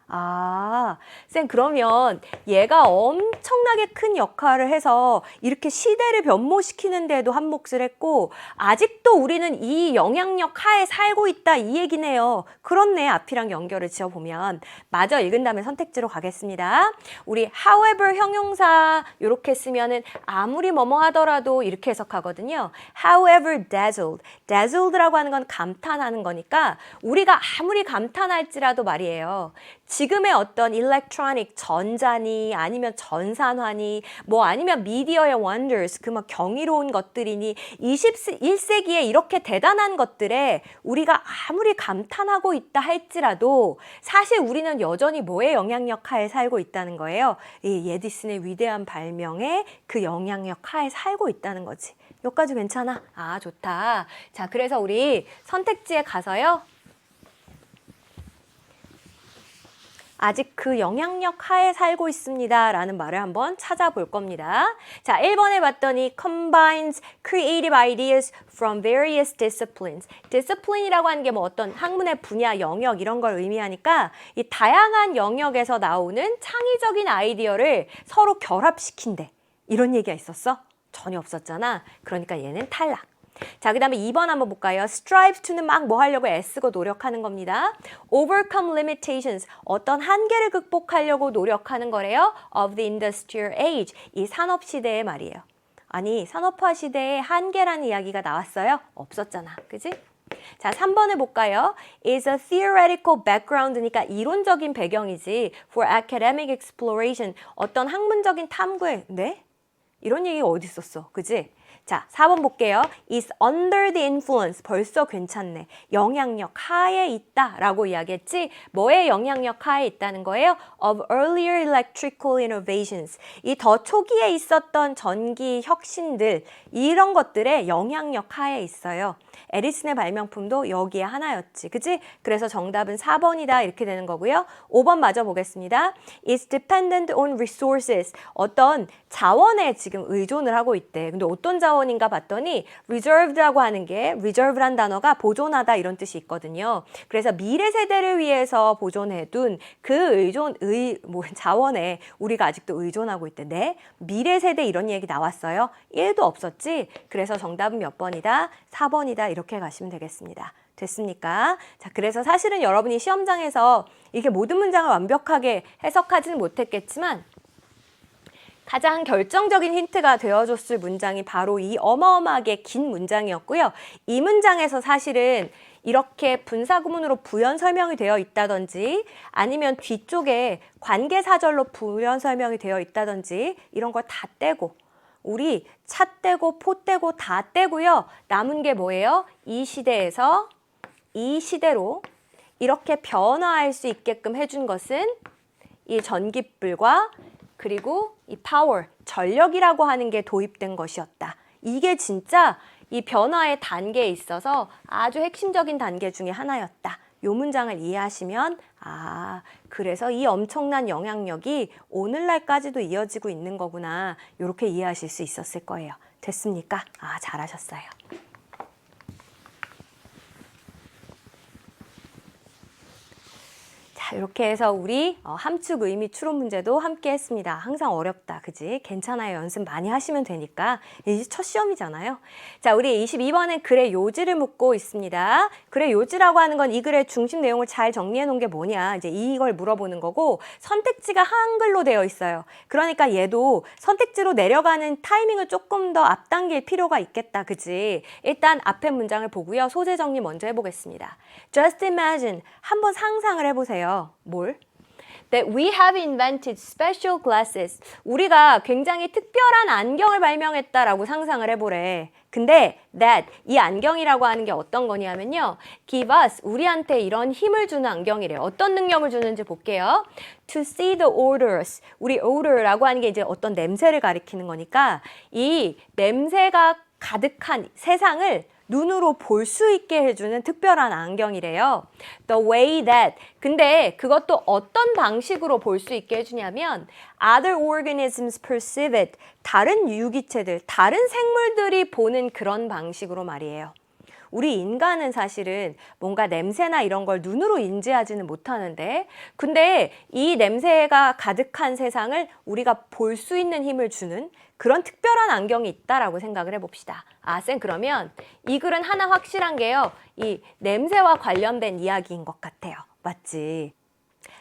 아, 쌤 그러면 얘가 엄청나게 큰 역할을 해서 이렇게 시대를 변모시키는데도 한 몫을 했고 아직도 우리는 이 영향력 하에 살고 있다 이 얘기네요. 그렇네. 앞이랑 연결을 지어보면 맞아. 읽은 다음에 선택지로 가겠습니다. 우리 however 형용사 이렇게 쓰면은 아무리 뭐뭐 하더라도 이렇게 해석하거든요. However dazzled. dazzled라고 하는 건 감탄하는 거니까 우리가 아무리 감탄할지라도 말이에요. 지금의 어떤 electronic 전자니 아니면 전산화니 뭐 아니면 미디어의 wonders 그 막 경이로운 것들이니 21세기에 이렇게 대단한 것들에 우리가 아무리 감탄하고 있다 할지라도 사실 우리는 여전히 뭐의 영향력 하에 살고 있다는 거예요. 이 에디슨의 위대한 발명에 그 영향력 하에 살고 있다는 거지. 여기까지 괜찮아? 아, 좋다. 자, 그래서 우리 선택지에 가서요. 아직 그 영향력 하에 살고 있습니다 라는 말을 한번 찾아볼 겁니다. 자, 1번에 봤더니 combines creative ideas from various disciplines. discipline이라고 하는 게 뭐 어떤 학문의 분야, 영역 이런 걸 의미하니까 이 다양한 영역에서 나오는 창의적인 아이디어를 서로 결합시킨대. 이런 얘기가 있었어? 전혀 없었잖아. 그러니까 얘는 탈락. 자, 그 다음에 2번 한번 볼까요? strive to는 막 뭐 하려고 애쓰고 노력하는 겁니다. overcome limitations, 어떤 한계를 극복하려고 노력하는 거래요. of the industrial age, 이 산업시대의 말이에요. 아니, 산업화 시대에 한계라는 이야기가 나왔어요? 없었잖아. 그지? 자, 3번을 볼까요? is a theoretical background니까 이론적인 배경이지. for academic exploration, 어떤 학문적인 탐구에, 네? 이런 얘기가 어디 있었어? 그지? 자, 4번 볼게요. is under the influence. 벌써 괜찮네. 영향력 하에 있다라고 이야기했지. 뭐의 영향력 하에 있다는 거예요? of earlier electrical innovations. 이 더 초기에 있었던 전기 혁신들, 이런 것들의 영향력 하에 있어요. 에디슨의 발명품도 여기에 하나였지. 그치? 그래서 정답은 4번이다 이렇게 되는 거고요. 5번 마저 보겠습니다. is dependent on resources. 어떤 자원에 지금 의존을 하고 있대. 근데 어떤 자원인가 봤더니 reserved라고 하는 게 reserve란 단어가 보존하다 이런 뜻이 있거든요. 그래서 미래 세대를 위해서 보존해둔 그 자원에 우리가 아직도 의존하고 있대. 네? 미래 세대 이런 얘기 나왔어요? 1도 없었지? 그래서 정답은 몇 번이다? 4번이다. 이렇게 가시면 되겠습니다. 됐습니까? 자, 그래서 사실은 여러분이 시험장에서 이게 모든 문장을 완벽하게 해석하지는 못했겠지만 가장 결정적인 힌트가 되어줬을 문장이 바로 이 어마어마하게 긴 문장이었고요. 이 문장에서 사실은 이렇게 분사구문으로 부연 설명이 되어 있다든지 아니면 뒤쪽에 관계사절로 부연 설명이 되어 있다든지 이런 걸 다 떼고 우리 차 떼고 포 떼고 다 떼고요. 남은 게 뭐예요? 이 시대에서 이 시대로 이렇게 변화할 수 있게끔 해준 것은 이 전깃불과 그리고 이 파워, 전력이라고 하는 게 도입된 것이었다. 이게 진짜 이 변화의 단계에 있어서 아주 핵심적인 단계 중에 하나였다. 이 문장을 이해하시면 그래서 이 엄청난 영향력이 오늘날까지도 이어지고 있는 거구나. 이렇게 이해하실 수 있었을 거예요. 됐습니까? 잘하셨어요. 자, 이렇게 해서 우리 함축 의미 추론 문제도 함께 했습니다. 항상 어렵다, 그지? 괜찮아요. 연습 많이 하시면 되니까. 이제 첫 시험이잖아요. 자, 우리 22번은 글의 요지를 묻고 있습니다. 글의 요지라고 하는 건 이 글의 중심 내용을 잘 정리해 놓은 게 뭐냐. 이제 이걸 물어보는 거고 선택지가 한글로 되어 있어요. 그러니까 얘도 선택지로 내려가는 타이밍을 조금 더 앞당길 필요가 있겠다, 그지? 일단 앞에 문장을 보고요. 소재 정리 먼저 해보겠습니다. Just imagine. 한번 상상을 해보세요. 뭘? That we have invented special glasses. 우리가 굉장히 특별한 안경을 발명했다라고 상상을 해보래. 근데 that, 이 안경이라고 하는 게 어떤 거냐면요. Give us, 우리한테 이런 힘을 주는 안경이래요. 어떤 능력을 주는지 볼게요. To see the odors. 우리 odor라고 하는 게 이제 어떤 냄새를 가리키는 거니까 이 냄새가 가득한 세상을 눈으로 볼 수 있게 해주는 특별한 안경이래요. The way that. 근데 그것도 어떤 방식으로 볼 수 있게 해주냐면 other organisms perceive it. 다른 유기체들, 다른 생물들이 보는 그런 방식으로 말이에요. 우리 인간은 사실은 뭔가 냄새나 이런 걸 눈으로 인지하지는 못하는데 근데 이 냄새가 가득한 세상을 우리가 볼 수 있는 힘을 주는 그런 특별한 안경이 있다라고 생각을 해봅시다. 쌤 그러면 이 글은 하나 확실한 게요. 이 냄새와 관련된 이야기인 것 같아요. 맞지?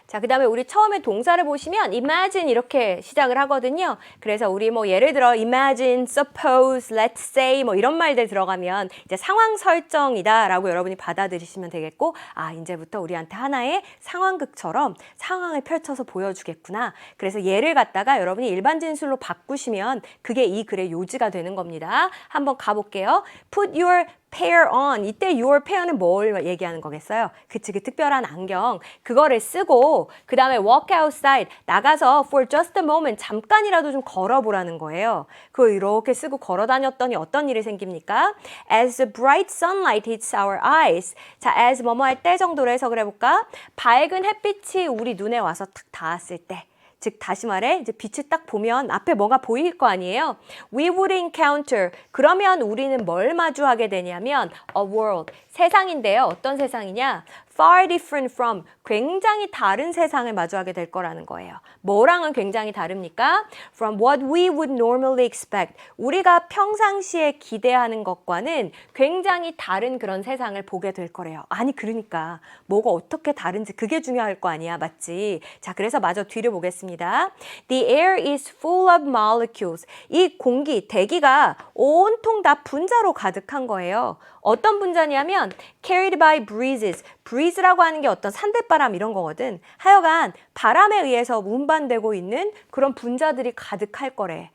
자, 그 다음에 우리 처음에 동사를 보시면 imagine 이렇게 시작을 하거든요. 그래서 우리 뭐 예를 들어 imagine, suppose, let's say 뭐 이런 말들 들어가면 이제 상황 설정이다 라고 여러분이 받아들이시면 되겠고 이제부터 우리한테 하나의 상황극처럼 상황을 펼쳐서 보여주겠구나. 그래서 예를 갖다가 여러분이 일반 진술로 바꾸시면 그게 이 글의 요지가 되는 겁니다. 한번 가볼게요. Put your pair on. 이때 your pair는 뭘 얘기하는 거겠어요? 그치, 그 특별한 안경. 그거를 쓰고 그 다음에 walk outside. 나가서 for just a moment. 잠깐이라도 좀 걸어보라는 거예요. 그거 이렇게 쓰고 걸어 다녔더니 어떤 일이 생깁니까? As the bright sunlight hits our eyes. 자, as 뭐뭐 할 때 정도로 해석을 해볼까? 밝은 햇빛이 우리 눈에 와서 탁 닿았을 때. 즉 다시 말해 이제 빛을 딱 보면 앞에 뭐가 보일 거 아니에요. We would encounter. 그러면 우리는 뭘 마주하게 되냐면 a world. 세상인데요. 어떤 세상이냐? Far different from. 굉장히 다른 세상을 마주하게 될 거라는 거예요. 뭐랑은 굉장히 다릅니까? From what we would normally expect. 우리가 평상시에 기대하는 것과는 굉장히 다른 그런 세상을 보게 될 거래요. 아니 그러니까 뭐가 어떻게 다른지 그게 중요할 거 아니야. 맞지? 자, 그래서 마저 뒤를 보겠습니다. The air is full of molecules. 이 공기, 대기가 온통 다 분자로 가득한 거예요. 어떤 분자냐면 carried by breezes. breeze라고 하는 게 어떤 산대바람 이런 거거든. 하여간 바람에 의해서 운반되고 있는 그런 분자들이 가득할 거래.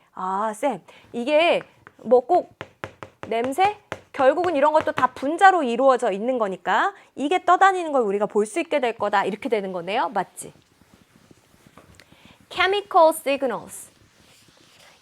쌤, 이게 뭐 꼭 냄새? 결국은 이런 것도 다 분자로 이루어져 있는 거니까 이게 떠다니는 걸 우리가 볼 수 있게 될 거다. 이렇게 되는 거네요. 맞지? Chemical signals.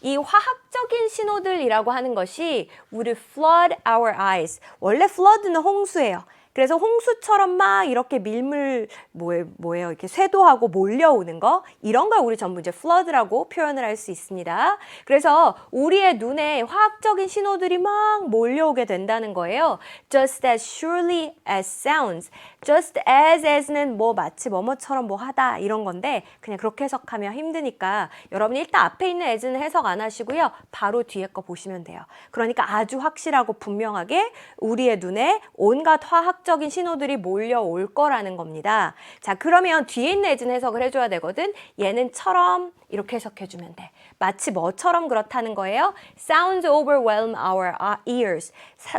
이 화학적인 신호들이라고 하는 것이 would flood our eyes. 원래 flood는 홍수예요. 그래서 홍수처럼 막 이렇게 밀물 뭐예요? 이렇게 쇄도하고 몰려오는 거 이런 걸 우리 전부 이제 flood라고 표현을 할 수 있습니다. 그래서 우리의 눈에 화학적인 신호들이 막 몰려오게 된다는 거예요. Just as surely as sounds. Just as는 뭐 마치 뭐뭐처럼 뭐 하다 이런 건데 그냥 그렇게 해석하면 힘드니까 여러분이 일단 앞에 있는 as는 해석 안 하시고요. 바로 뒤에 거 보시면 돼요. 그러니까 아주 확실하고 분명하게 우리의 눈에 온갖 화학적 화학적인 신호들이 몰려올 거라는 겁니다. 자, 그러면 뒤에 있는 as는 해석을 해줘야 되거든. 얘는 처럼 이렇게 해석해주면 돼. 마치 뭐처럼 그렇다는 거예요? Sounds overwhelm our ears.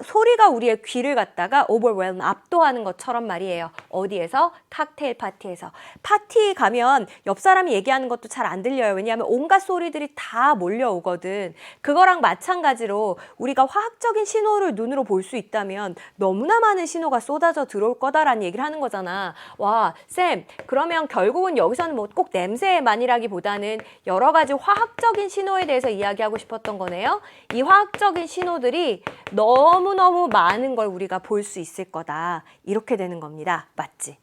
소리가 우리의 귀를 갖다가 overwhelm, 압도하는 것처럼 말이에요. 어디에서? 칵테일 파티에서. 파티 가면 옆 사람이 얘기하는 것도 잘 안 들려요. 왜냐하면 온갖 소리들이 다 몰려오거든. 그거랑 마찬가지로 우리가 화학적인 신호를 눈으로 볼 수 있다면 너무나 많은 신호가 쏟아져 들어올 거다라는 얘기를 하는 거잖아. 와, 쌤, 그러면 결국은 여기서는 뭐 꼭 냄새만이라기보다는 여러 가지 화학적인 신호에 대해서 이야기하고 싶었던 거네요. 이 화학적인 신호들이 너무너무 많은 걸 우리가 볼 수 있을 거다. 이렇게 되는 겁니다. 맞지?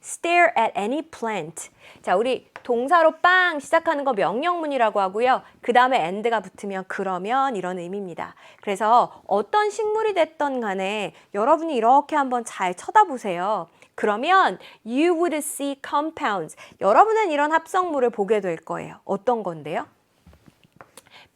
Stare at any plant. 자, 우리 동사로 빵 시작하는 거 명령문이라고 하고요. 그 다음에 and가 붙으면 그러면 이런 의미입니다. 그래서 어떤 식물이 됐던 간에 여러분이 이렇게 한번 잘 쳐다보세요. 그러면 you would see compounds. 여러분은 이런 합성물을 보게 될 거예요. 어떤 건데요?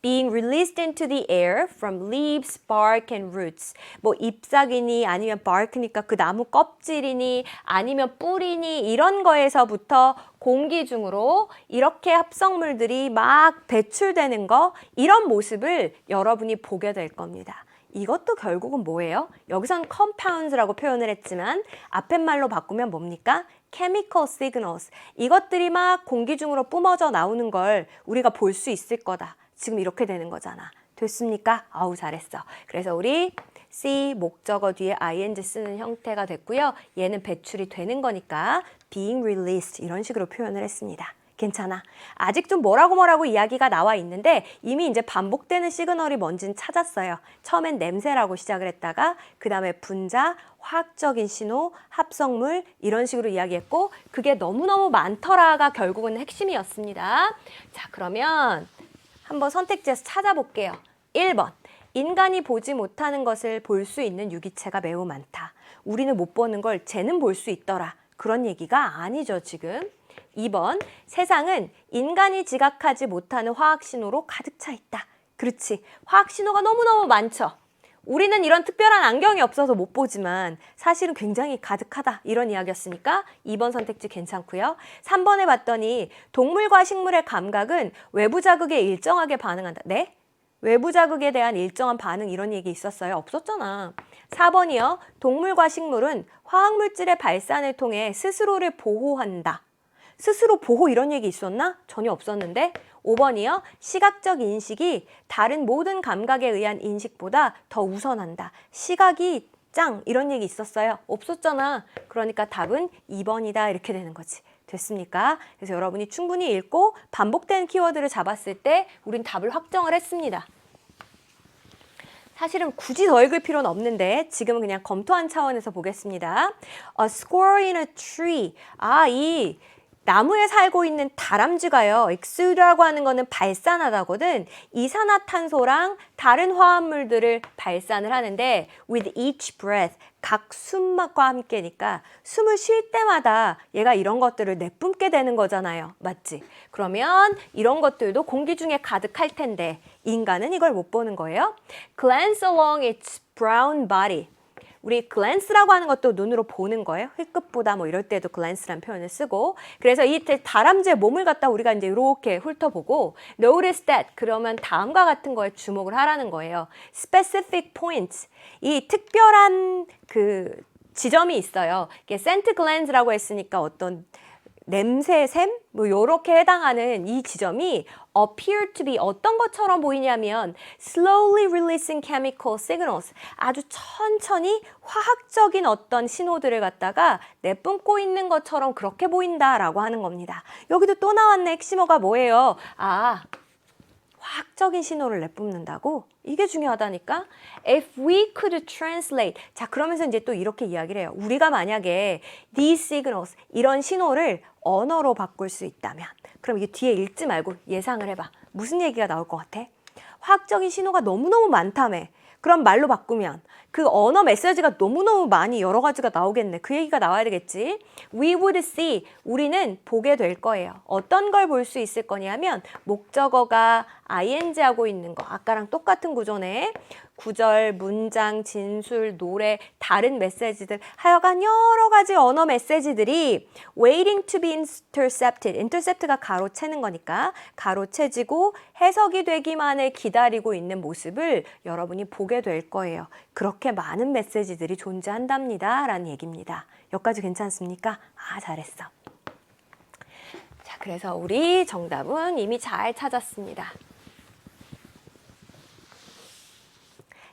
Being released into the air from leaves, bark, and roots. 뭐 잎사귀니 아니면 bark니까 그 나무 껍질이니 아니면 뿌리니 이런 거에서부터 공기 중으로 이렇게 합성물들이 막 배출되는 거, 이런 모습을 여러분이 보게 될 겁니다. 이것도 결국은 뭐예요? 여기선 compounds라고 표현을 했지만 앞에 말로 바꾸면 뭡니까? chemical signals. 이것들이 막 공기 중으로 뿜어져 나오는 걸 우리가 볼 수 있을 거다. 지금 이렇게 되는 거잖아. 됐습니까? 아우, 잘했어. 그래서 우리 see 목적어 뒤에 ing 쓰는 형태가 됐고요. 얘는 배출이 되는 거니까 being released 이런 식으로 표현을 했습니다. 괜찮아. 아직 좀 뭐라고 이야기가 나와 있는데 이미 이제 반복되는 시그널이 뭔지는 찾았어요. 처음엔 냄새라고 시작을 했다가 그 다음에 분자, 화학적인 신호, 합성물 이런 식으로 이야기했고 그게 너무너무 많더라가 결국은 핵심이었습니다. 자, 그러면 한번 선택지에서 찾아볼게요. 1번. 인간이 보지 못하는 것을 볼 수 있는 유기체가 매우 많다. 우리는 못 보는 걸 쟤는 볼 수 있더라. 그런 얘기가 아니죠, 지금. 2번. 세상은 인간이 지각하지 못하는 화학신호로 가득 차 있다. 그렇지. 화학신호가 너무너무 많죠. 우리는 이런 특별한 안경이 없어서 못 보지만 사실은 굉장히 가득하다. 이런 이야기였으니까 2번 선택지 괜찮고요. 3번에 봤더니 동물과 식물의 감각은 외부 자극에 일정하게 반응한다. 네? 외부 자극에 대한 일정한 반응 이런 얘기 있었어요? 없었잖아. 4번이요. 동물과 식물은 화학물질의 발산을 통해 스스로를 보호한다. 스스로 보호 이런 얘기 있었나? 전혀 없었는데. 5번이요. 시각적 인식이 다른 모든 감각에 의한 인식보다 더 우선한다. 시각이 짱 이런 얘기 있었어요? 없었잖아. 그러니까 답은 2번이다 이렇게 되는 거지. 됐습니까? 그래서 여러분이 충분히 읽고 반복되는 키워드를 잡았을 때 우린 답을 확정을 했습니다. 사실은 굳이 더 읽을 필요는 없는데 지금은 그냥 검토한 차원에서 보겠습니다. A squirrel in a tree. 이 나무에 살고 있는 다람쥐가요. exude라고 하는 거는 발산하다거든. 이산화탄소랑 다른 화합물들을 발산을 하는데 with each breath, 각 숨과 함께니까 숨을 쉴 때마다 얘가 이런 것들을 내뿜게 되는 거잖아요. 맞지? 그러면 이런 것들도 공기 중에 가득할 텐데 인간은 이걸 못 보는 거예요. Glance along its brown body. 우리 glance라고 하는 것도 눈으로 보는 거예요. 힐끗보다 뭐 이럴 때도 glance라는 표현을 쓰고 그래서 이 다람쥐의 몸을 갖다 우리가 이제 이렇게 훑어보고 notice that 그러면 다음과 같은 거에 주목을 하라는 거예요. specific points 이 특별한 그 지점이 있어요. 이게 scent glands라고 했으니까 어떤 냄새샘? 뭐 요렇게 해당하는 이 지점이 appear to be 어떤 것처럼 보이냐면 slowly releasing chemical signals 아주 천천히 화학적인 어떤 신호들을 갖다가 내뿜고 있는 것처럼 그렇게 보인다라고 하는 겁니다. 여기도 또 나왔네. 핵심어가 뭐예요? 화학적인 신호를 내뿜는다고? 이게 중요하다니까? If we could translate. 자, 그러면서 이제 또 이렇게 이야기를 해요. 우리가 만약에 these signals, 이런 신호를 언어로 바꿀 수 있다면. 그럼 이게 뒤에 읽지 말고 예상을 해봐. 무슨 얘기가 나올 것 같아? 화학적인 신호가 너무너무 많다며. 그럼 말로 바꾸면 그 언어 메시지가 너무너무 많이 여러 가지가 나오겠네. 그 얘기가 나와야 되겠지. We would see. 우리는 보게 될 거예요. 어떤 걸 볼 수 있을 거냐면 목적어가 ing하고 있는 거. 아까랑 똑같은 구조네. 구절, 문장, 진술, 노래, 다른 메시지들, 하여간 여러 가지 언어 메시지들이 waiting to be intercepted, intercept가 가로채는 거니까 가로채지고 해석이 되기만을 기다리고 있는 모습을 여러분이 보게 될 거예요. 그렇게 많은 메시지들이 존재한답니다 라는 얘기입니다. 여기까지 괜찮습니까? 아, 잘했어. 자, 그래서 우리 정답은 이미 잘 찾았습니다.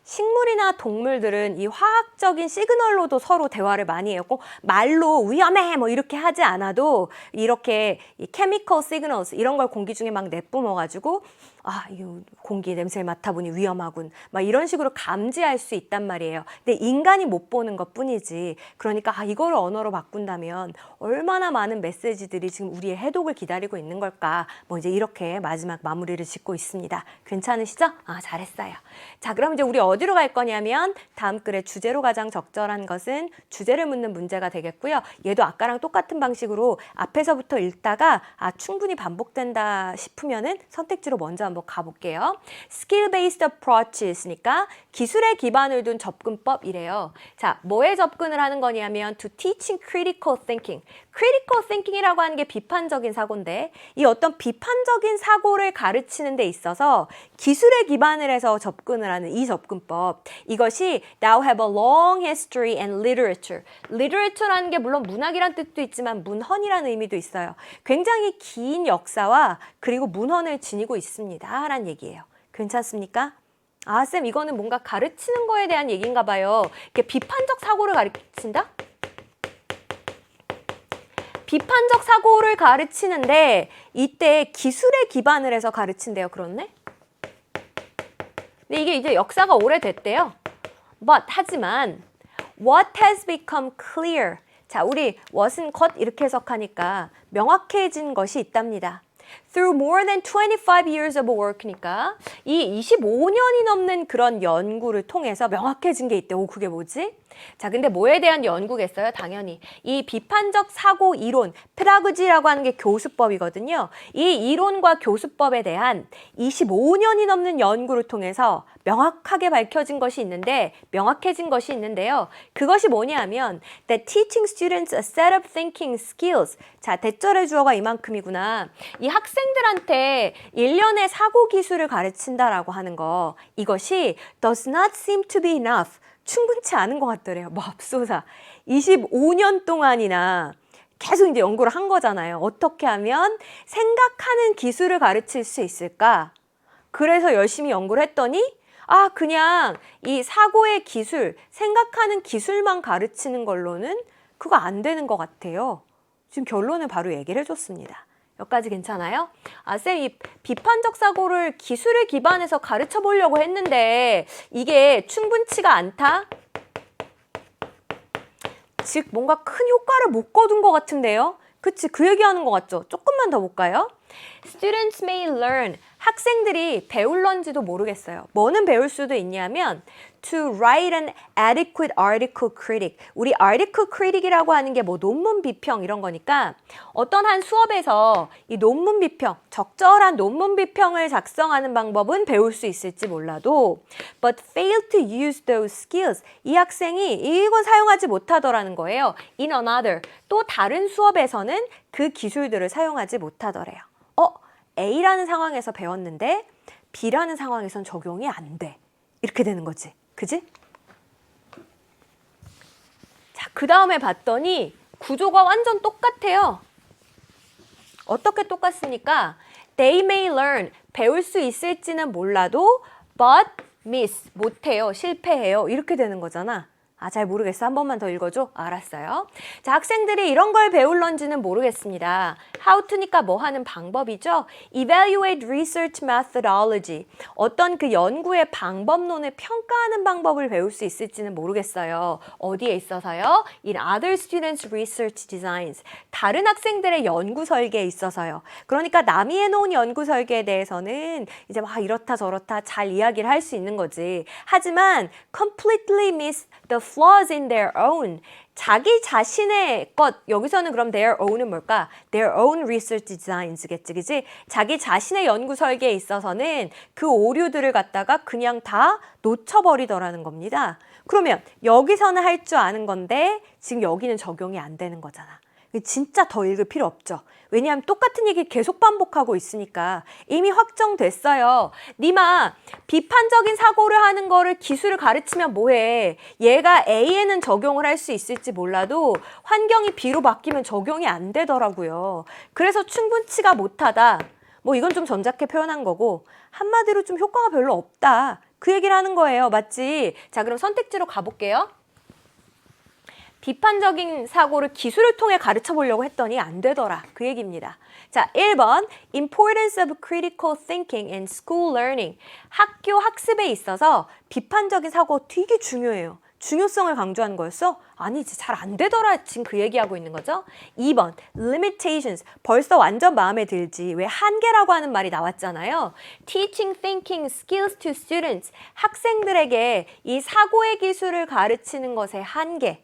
식물이나 동물들은 이 화학적인 시그널로도 서로 대화를 많이 해요. 꼭 말로 위험해 뭐 이렇게 하지 않아도 이렇게 이 chemical signals 이런 걸 공기 중에 막 내뿜어가지고 아, 이 공기 냄새를 맡아보니 위험하군 막 이런 식으로 감지할 수 있단 말이에요. 근데 인간이 못 보는 것 뿐이지. 그러니까 아, 이거를 언어로 바꾼다면 얼마나 많은 메시지들이 지금 우리의 해독을 기다리고 있는 걸까. 뭐 이제 이렇게 마지막 마무리를 짓고 있습니다. 괜찮으시죠? 아, 잘했어요. 자, 그럼 이제 우리 어디로 갈 거냐면 다음 글의 주제로 가장 적절한 것은 주제를 묻는 문제가 되겠고요. 얘도 아까랑 똑같은 방식으로 앞에서부터 읽다가 아, 충분히 반복된다 싶으면은 선택지로 먼저 한번 가볼게요. Skill-based approaches니까 기술에 기반을 둔 접근법이래요. 자, 뭐에 접근을 하는 거냐면 to teaching critical thinking. critical thinking이라고 하는 게 비판적인 사고인데 이 어떤 비판적인 사고를 가르치는 데 있어서 기술에 기반을 해서 접근을 하는 이 접근법. 이것이 now have a long history and literature. literature라는 게 물론 문학이란 뜻도 있지만 문헌이라는 의미도 있어요. 굉장히 긴 역사와 그리고 문헌을 지니고 있습니다. 라는 얘기예요. 괜찮습니까? 아, 쌤 이거는 뭔가 가르치는 거에 대한 얘기인가 봐요. 이렇게 비판적 사고를 가르친다? 비판적 사고를 가르치는데 이때 기술에 기반을 해서 가르친대요. 그렇네? 근데 이게 이제 역사가 오래됐대요. 하지만 what has become clear. 자, 우리 what은 것 이렇게 해석하니까 명확해진 것이 있답니다. Through more than 25 years of work니까 이 25년이 넘는 그런 연구를 통해서 명확해진 게 있대. 오, 그게 뭐지? 자, 근데 뭐에 대한 연구겠어요? 당연히 이 비판적 사고 이론, 페다고지라고 하는 게 교수법이거든요. 이 이론과 교수법에 대한 25년이 넘는 연구를 통해서 명확하게 밝혀진 것이 있는데, 명확해진 것이 있는데요. 그것이 뭐냐면 that teaching students a set of thinking skills. 자, 대절의 주어가 이만큼이구나. 이 학생들한테 일련의 사고 기술을 가르친다라고 하는 거, 이것이 does not seem to be enough. 충분치 않은 것 같더래요. 맙소사. 25년 동안이나 계속 이제 연구를 한 거잖아요. 어떻게 하면 생각하는 기술을 가르칠 수 있을까? 그래서 열심히 연구를 했더니 아, 그냥 이 사고의 기술, 생각하는 기술만 가르치는 걸로는 그거 안 되는 것 같아요. 지금 결론을 바로 얘기를 해줬습니다. 여기까지 괜찮아요? 아, 쌤, 이 비판적 사고를 기술에 기반해서 가르쳐 보려고 했는데 이게 충분치가 않다? 즉, 뭔가 큰 효과를 못 거둔 것 같은데요? 그치, 그 얘기하는 것 같죠? 조금만 더 볼까요? Students may learn. 학생들이 배울런지도 모르겠어요. 뭐는 배울 수도 있냐면 to write an adequate article critic. 우리 article critic이라고 하는 게 뭐 논문 비평 이런 거니까 어떤 한 수업에서 이 논문 비평, 적절한 논문 비평을 작성하는 방법은 배울 수 있을지 몰라도 but fail to use those skills. 이 학생이 이건 사용하지 못하더라는 거예요. in another. 또 다른 수업에서는 그 기술들을 사용하지 못하더래요. A라는 상황에서 배웠는데 B라는 상황에선 적용이 안 돼. 이렇게 되는 거지. 그지? 자, 그 다음에 봤더니 구조가 완전 똑같아요. 어떻게 똑같습니까? They may learn. 배울 수 있을지는 몰라도 but miss. 못해요. 실패해요. 이렇게 되는 거잖아. 아, 잘 모르겠어. 한 번만 더 읽어줘. 알았어요. 자, 학생들이 이런 걸 배울런지는 모르겠습니다. How to니까 뭐 하는 방법이죠? Evaluate research methodology. 어떤 그 연구의 방법론을 평가하는 방법을 배울 수 있을지는 모르겠어요. 어디에 있어서요? In other students' research designs. 다른 학생들의 연구 설계에 있어서요. 그러니까 남이 해놓은 연구 설계에 대해서는 이제 막 이렇다 저렇다 잘 이야기를 할 수 있는 거지. 하지만 completely miss the flaws in their own. 자기 자신의 것, 여기서는 그럼 their own은 뭘까? their own research designs겠지, 그지? 자기 자신의 연구 설계에 있어서는 그 오류들을 갖다가 그냥 다 놓쳐버리더라는 겁니다. 그러면 여기서는 할 줄 아는 건데 지금 여기는 적용이 안 되는 거잖아. 진짜 더 읽을 필요 없죠. 왜냐하면 똑같은 얘기 계속 반복하고 있으니까 이미 확정됐어요. 니마 비판적인 사고를 하는 거를 기술을 가르치면 뭐해. 얘가 A에는 적용을 할 수 있을지 몰라도 환경이 B로 바뀌면 적용이 안 되더라고요. 그래서 충분치가 못하다. 뭐 이건 좀 점잖게 표현한 거고 한마디로 좀 효과가 별로 없다. 그 얘기를 하는 거예요. 맞지? 자, 그럼 선택지로 가볼게요. 비판적인 사고를 기술을 통해 가르쳐 보려고 했더니 안 되더라. 그 얘기입니다. 자, 1번 Importance of critical thinking in school learning. 학교 학습에 있어서 비판적인 사고 되게 중요해요. 중요성을 강조하는 거였어? 아니지, 잘 안 되더라. 지금 그 얘기하고 있는 거죠. 2번 limitations. 벌써 완전 마음에 들지. 왜 한계라고 하는 말이 나왔잖아요. Teaching thinking skills to students. 학생들에게 이 사고의 기술을 가르치는 것의 한계.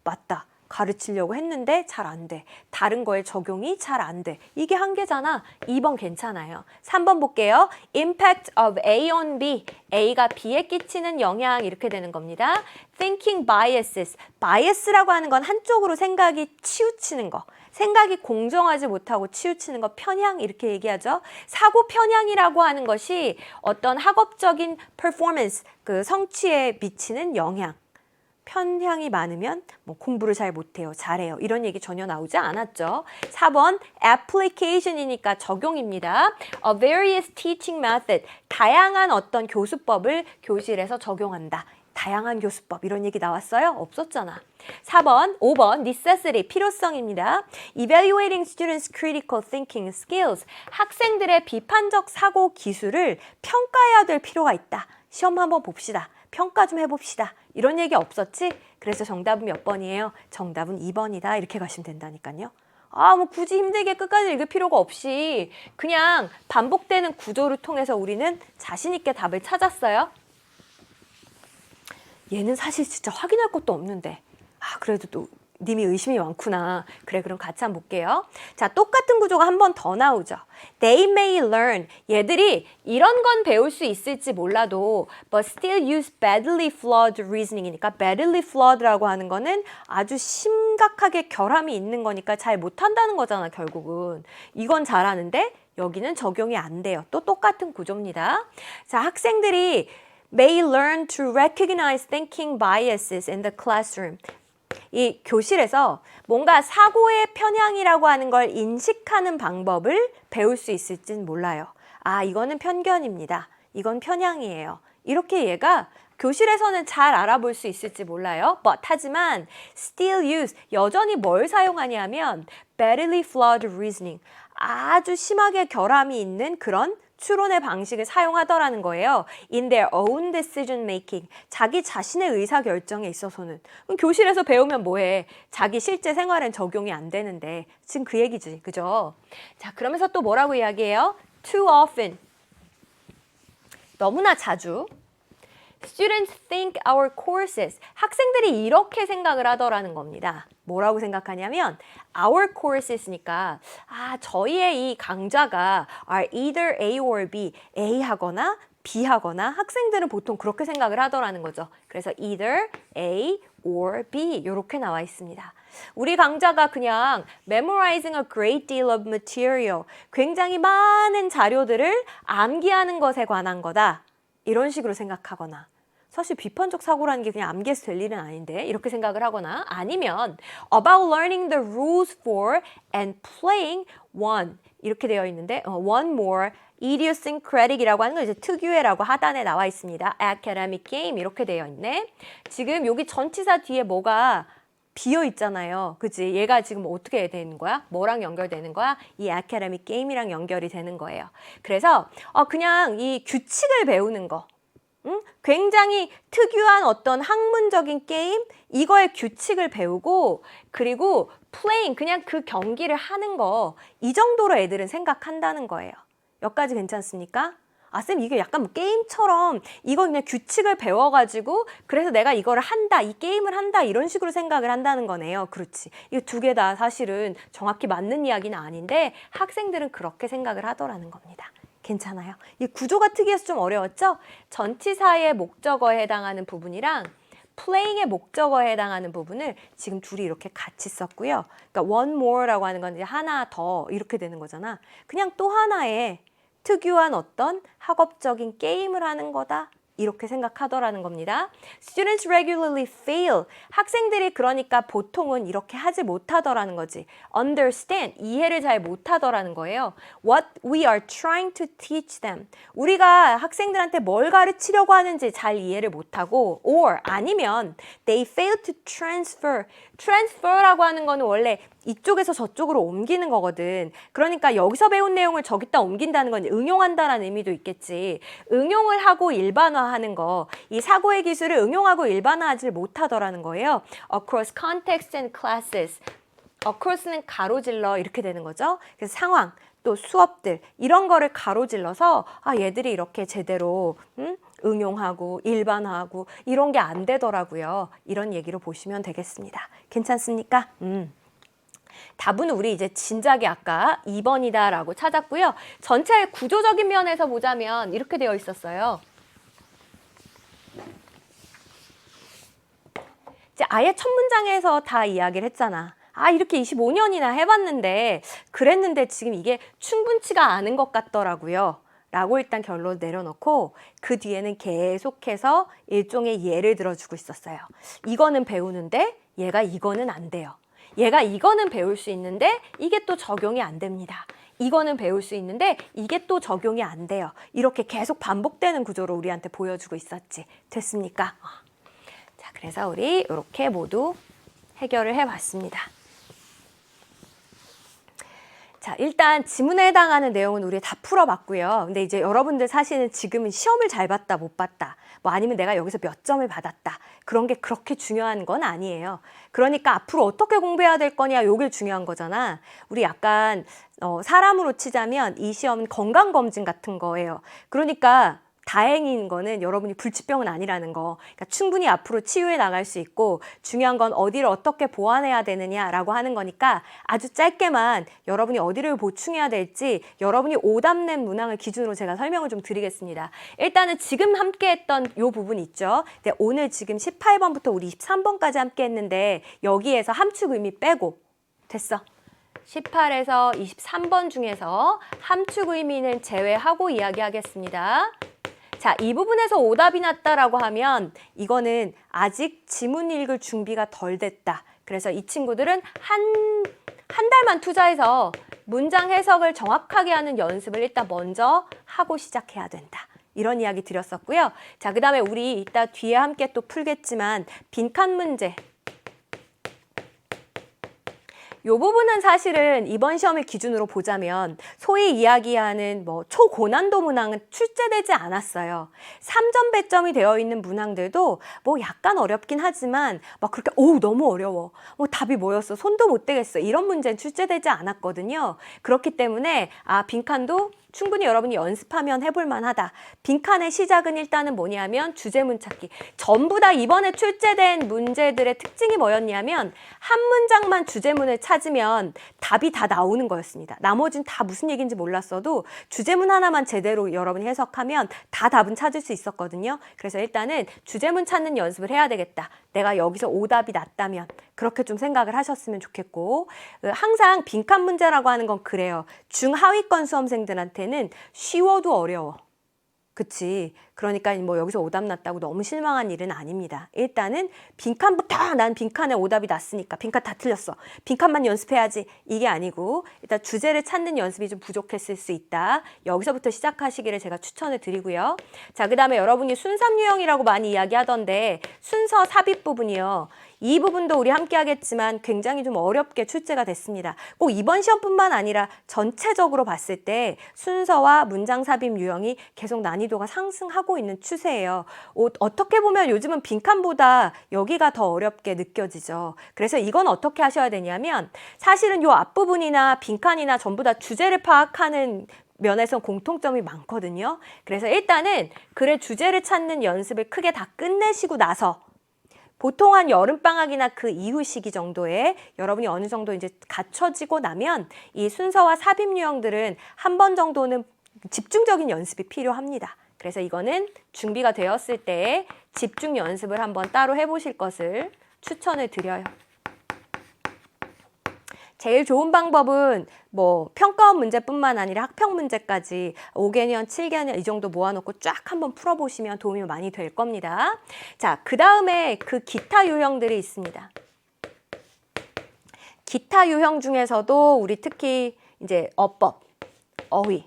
맞다. 가르치려고 했는데 잘 안 돼. 다른 거에 적용이 잘 안 돼. 이게 한계잖아. 2번 괜찮아요. 3번 볼게요. Impact of A on B. A가 B에 끼치는 영향 이렇게 되는 겁니다. Thinking biases. bias라고 하는 건 한쪽으로 생각이 치우치는 거. 생각이 공정하지 못하고 치우치는 거 편향 이렇게 얘기하죠. 사고 편향이라고 하는 것이 어떤 학업적인 performance, 그 성취에 미치는 영향. 편향이 많으면 뭐 공부를 잘 못해요, 잘해요. 이런 얘기 전혀 나오지 않았죠. 4번 application이니까 적용입니다. A various teaching method. 다양한 어떤 교수법을 교실에서 적용한다. 다양한 교수법 이런 얘기 나왔어요? 없었잖아. 5번 necessity 필요성입니다. Evaluating students' critical thinking skills. 학생들의 비판적 사고 기술을 평가해야 될 필요가 있다. 시험 한번 봅시다. 평가 좀 해봅시다. 이런 얘기 없었지? 그래서 정답은 몇 번이에요? 정답은 2번이다. 이렇게 가시면 된다니까요. 뭐 굳이 힘들게 끝까지 읽을 필요가 없이 그냥 반복되는 구조를 통해서 우리는 자신 있게 답을 찾았어요. 얘는 사실 진짜 확인할 것도 없는데 그래도 또 님이 의심이 많구나. 그래, 그럼 같이 한번 볼게요. 자, 똑같은 구조가 한 번 더 나오죠. They may learn. 얘들이 이런 건 배울 수 있을지 몰라도 but still use badly flawed reasoning이니까 badly flawed라고 하는 거는 아주 심각하게 결함이 있는 거니까 잘 못한다는 거잖아, 결국은. 이건 잘하는데 여기는 적용이 안 돼요. 또 똑같은 구조입니다. 자, 학생들이 may learn to recognize thinking biases in the classroom. 이 교실에서 뭔가 사고의 편향이라고 하는 걸 인식하는 방법을 배울 수 있을진 몰라요. 이거는 편견입니다. 이건 편향이에요. 이렇게 얘가 교실에서는 잘 알아볼 수 있을지 몰라요. But 하지만 still use, 여전히 뭘 사용하냐면 badly flawed reasoning, 아주 심하게 결함이 있는 그런 추론의 방식을 사용하더라는 거예요. In their own decision making. 자기 자신의 의사결정에 있어서는. 그럼 교실에서 배우면 뭐해? 자기 실제 생활엔 적용이 안 되는데. 지금 그 얘기지. 그죠? 자, 그러면서 또 뭐라고 이야기해요? Too often. 너무나 자주. Students think our courses. 학생들이 이렇게 생각을 하더라는 겁니다. 뭐라고 생각하냐면 our courses니까 저희의 이 강좌가 are either A or B, A 하거나 B 하거나 학생들은 보통 그렇게 생각을 하더라는 거죠. 그래서 either A or B 이렇게 나와 있습니다. 우리 강좌가 그냥 memorizing a great deal of material, 굉장히 많은 자료들을 암기하는 것에 관한 거다. 이런 식으로 생각하거나 사실 비판적 사고라는 게 그냥 암기해서 될 일은 아닌데 이렇게 생각을 하거나 아니면 about learning the rules for and playing one 이렇게 되어 있는데 one more idiosyncratic이라고 하는 건 이제 특유의라고 하단에 나와 있습니다. academic game 이렇게 되어 있네. 지금 여기 전치사 뒤에 뭐가 비어 있잖아요. 그치? 얘가 지금 어떻게 되는 거야? 뭐랑 연결되는 거야? 이 academic game이랑 연결이 되는 거예요. 그래서 그냥 이 규칙을 배우는 거. 굉장히 특유한 어떤 학문적인 게임, 이거의 규칙을 배우고 그리고 playing, 그냥 그 경기를 하는 거, 이 정도로 애들은 생각한다는 거예요. 여기까지 괜찮습니까? 아, 쌤 이게 약간 뭐 게임처럼 이거 그냥 규칙을 배워가지고 그래서 내가 이거를 한다, 이 게임을 한다 이런 식으로 생각을 한다는 거네요. 그렇지. 이거 두 개 다 사실은 정확히 맞는 이야기는 아닌데 학생들은 그렇게 생각을 하더라는 겁니다. 괜찮아요? 이 구조가 특이해서 좀 어려웠죠? 전치사의 목적어에 해당하는 부분이랑 playing의 목적어에 해당하는 부분을 지금 둘이 이렇게 같이 썼고요. 그러니까 one more라고 하는 건 이제 하나 더 이렇게 되는 거잖아. 그냥 또 하나의 특유한 어떤 학업적인 게임을 하는 거다. 이렇게 생각하더라는 겁니다. Students regularly fail. 학생들이 그러니까 보통은 이렇게 하지 못하더라는 거지. Understand. 이해를 잘 못하더라는 거예요. What we are trying to teach them. 우리가 학생들한테 뭘 가르치려고 하는지 잘 이해를 못하고 or 아니면 they fail to transfer. transfer라고 하는 거는 원래 이쪽에서 저쪽으로 옮기는 거거든. 그러니까 여기서 배운 내용을 저기다 옮긴다는 건 응용한다라는 의미도 있겠지. 응용을 하고 일반화하는 거, 이 사고의 기술을 응용하고 일반화하지 못하더라는 거예요. Across contexts and classes. Across는 가로질러 이렇게 되는 거죠. 그래서 상황, 또 수업들 이런 거를 가로질러서 아 얘들이 이렇게 제대로 응용하고 일반화하고 이런 게 안 되더라고요. 이런 얘기로 보시면 되겠습니다. 괜찮습니까? 답은 우리 이제 진작에 아까 2번이다 라고 찾았고요. 전체 구조적인 면에서 보자면 이렇게 되어 있었어요. 이제 아예 첫 문장에서 다 이야기를 했잖아. 아 이렇게 25년이나 해봤는데 그랬는데 지금 이게 충분치가 않은 것 같더라고요. 라고 일단 결론 내려놓고 그 뒤에는 계속해서 일종의 예를 들어주고 있었어요. 이거는 배우는데 얘가 이거는 안 돼요. 얘가 이거는 배울 수 있는데 이게 또 적용이 안 됩니다. 이거는 배울 수 있는데 이게 또 적용이 안 돼요. 이렇게 계속 반복되는 구조로 우리한테 보여주고 있었지. 됐습니까? 자, 그래서 우리 이렇게 모두 해결을 해봤습니다. 자, 일단 지문에 해당하는 내용은 우리 다 풀어봤고요. 근데 이제 여러분들 사실은 지금은 시험을 잘 봤다, 못 봤다, 뭐 아니면 내가 여기서 몇 점을 받았다. 그런 게 그렇게 중요한 건 아니에요. 그러니까 앞으로 어떻게 공부해야 될 거냐, 요게 중요한 거잖아. 우리 약간 사람으로 치자면 이 시험은 건강검진 같은 거예요. 그러니까 다행인 거는 여러분이 불치병은 아니라는 거. 그러니까 충분히 앞으로 치유해 나갈 수 있고 중요한 건 어디를 어떻게 보완해야 되느냐라고 하는 거니까 아주 짧게만 여러분이 어디를 보충해야 될지 여러분이 오답낸 문항을 기준으로 제가 설명을 좀 드리겠습니다. 일단은 지금 함께 했던 요 부분 있죠. 근데 오늘 지금 18번부터 우리 23번까지 함께 했는데 여기에서 함축 의미 빼고 됐어. 18에서 23번 중에서 함축 의미는 제외하고 이야기하겠습니다. 자, 이 부분에서 오답이 났다라고 하면 이거는 아직 지문 읽을 준비가 덜 됐다. 그래서 이 친구들은 한 달만 투자해서 문장 해석을 정확하게 하는 연습을 일단 먼저 하고 시작해야 된다. 이런 이야기 드렸었고요. 자, 그 다음에 우리 이따 뒤에 함께 또 풀겠지만 빈칸 문제. 이 부분은 사실은 이번 시험을 기준으로 보자면 소위 이야기하는 뭐 초고난도 문항은 출제되지 않았어요. 3점 배점이 되어 있는 문항들도 뭐 약간 어렵긴 하지만 막 그렇게 너무 어려워. 뭐 답이 뭐였어? 손도 못 대겠어. 이런 문제는 출제되지 않았거든요. 그렇기 때문에 빈칸도 충분히 여러분이 연습하면 해볼 만하다. 빈칸의 시작은 일단은 뭐냐면 주제문 찾기. 전부 다 이번에 출제된 문제들의 특징이 뭐였냐면 한 문장만 주제문을 찾으면 답이 다 나오는 거였습니다. 나머지는 다 무슨 얘기인지 몰랐어도 주제문 하나만 제대로 여러분이 해석하면 다 답은 찾을 수 있었거든요. 그래서 일단은 주제문 찾는 연습을 해야 되겠다. 내가 여기서 오답이 났다면 그렇게 좀 생각을 하셨으면 좋겠고 항상 빈칸 문제라고 하는 건 그래요. 중하위권 수험생들한테는 쉬워도 어려워. 그치? 그러니까 뭐 여기서 오답 났다고 너무 실망한 일은 아닙니다. 일단은 빈칸부터 난 빈칸에 오답이 났으니까 빈칸 다 틀렸어. 빈칸만 연습해야지. 이게 아니고 일단 주제를 찾는 연습이 좀 부족했을 수 있다. 여기서부터 시작하시기를 제가 추천을 드리고요. 자, 그 다음에 여러분이 순삽 유형이라고 많이 이야기하던데 순서 삽입 부분이요. 이 부분도 우리 함께 하겠지만 굉장히 좀 어렵게 출제가 됐습니다. 꼭 이번 시험뿐만 아니라 전체적으로 봤을 때 순서와 문장 삽입 유형이 계속 난이도가 상승하고 있는 추세예요. 어떻게 보면 요즘은 빈칸보다 여기가 더 어렵게 느껴지죠. 그래서 이건 어떻게 하셔야 되냐면 사실은 요 앞부분이나 빈칸이나 전부 다 주제를 파악하는 면에서 공통점이 많거든요. 그래서 일단은 글의 주제를 찾는 연습을 크게 다 끝내시고 나서 보통 한 여름방학이나 그 이후 시기 정도에 여러분이 어느 정도 이제 갖춰지고 나면 이 순서와 삽입 유형들은 한 번 정도는 집중적인 연습이 필요합니다. 그래서 이거는 준비가 되었을 때 집중 연습을 한번 따로 해보실 것을 추천을 드려요. 제일 좋은 방법은 뭐 평가원 문제뿐만 아니라 학평 문제까지 5개년, 7개년 이 정도 모아놓고 쫙 한번 풀어보시면 도움이 많이 될 겁니다. 자, 그 다음에 그 기타 유형들이 있습니다. 기타 유형 중에서도 우리 특히 이제 어법, 어휘.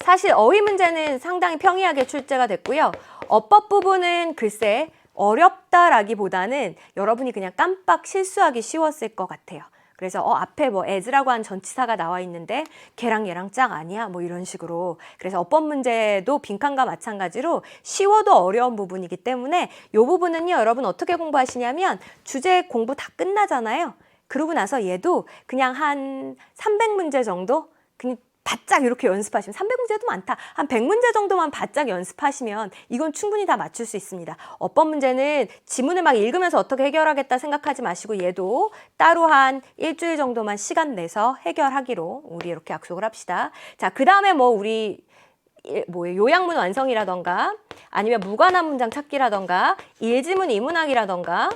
사실 어휘 문제는 상당히 평이하게 출제가 됐고요. 어법 부분은 글쎄 어렵다라기보다는 여러분이 그냥 깜빡 실수하기 쉬웠을 것 같아요. 그래서 앞에 뭐 as라고 한 전치사가 나와 있는데 걔랑 얘랑 짝 아니야? 뭐 이런 식으로. 그래서 어법 문제도 빈칸과 마찬가지로 쉬워도 어려운 부분이기 때문에 이 부분은요, 여러분 어떻게 공부하시냐면 주제 공부 다 끝나잖아요. 그러고 나서 얘도 그냥 한 300문제 정도 그냥 바짝 이렇게 연습하시면 300문제도 많다. 한 100문제 정도만 바짝 연습하시면 이건 충분히 다 맞출 수 있습니다. 어법 문제는 지문을 막 읽으면서 어떻게 해결하겠다 생각하지 마시고 얘도 따로 한 일주일 정도만 시간 내서 해결하기로 우리 이렇게 약속을 합시다. 자, 그 다음에 뭐 우리 요약문 완성이라던가 아니면 무관한 문장 찾기라던가 일지문 이문학이라던가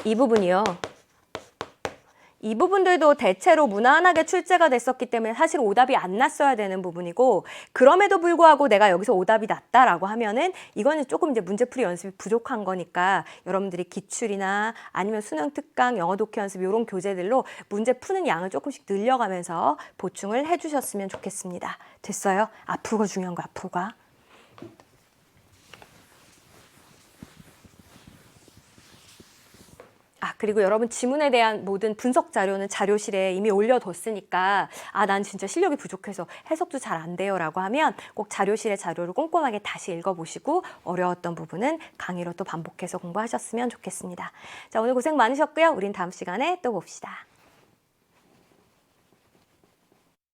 이 부분이요. 이 부분들도 대체로 무난하게 출제가 됐었기 때문에 사실 오답이 안 났어야 되는 부분이고, 그럼에도 불구하고 내가 여기서 오답이 났다라고 하면은 이거는 조금 이제 문제풀이 연습이 부족한 거니까 여러분들이 기출이나 아니면 수능 특강, 영어 독해 연습 이런 교재들로 문제 푸는 양을 조금씩 늘려가면서 보충을 해주셨으면 좋겠습니다. 됐어요? 앞으로가 중요한 거, 앞으로가. 그리고 여러분 지문에 대한 모든 분석 자료는 자료실에 이미 올려뒀으니까 난 진짜 실력이 부족해서 해석도 잘 안 돼요 라고 하면 꼭 자료실의 자료를 꼼꼼하게 다시 읽어보시고 어려웠던 부분은 강의로 또 반복해서 공부하셨으면 좋겠습니다. 자, 오늘 고생 많으셨고요. 우린 다음 시간에 또 봅시다.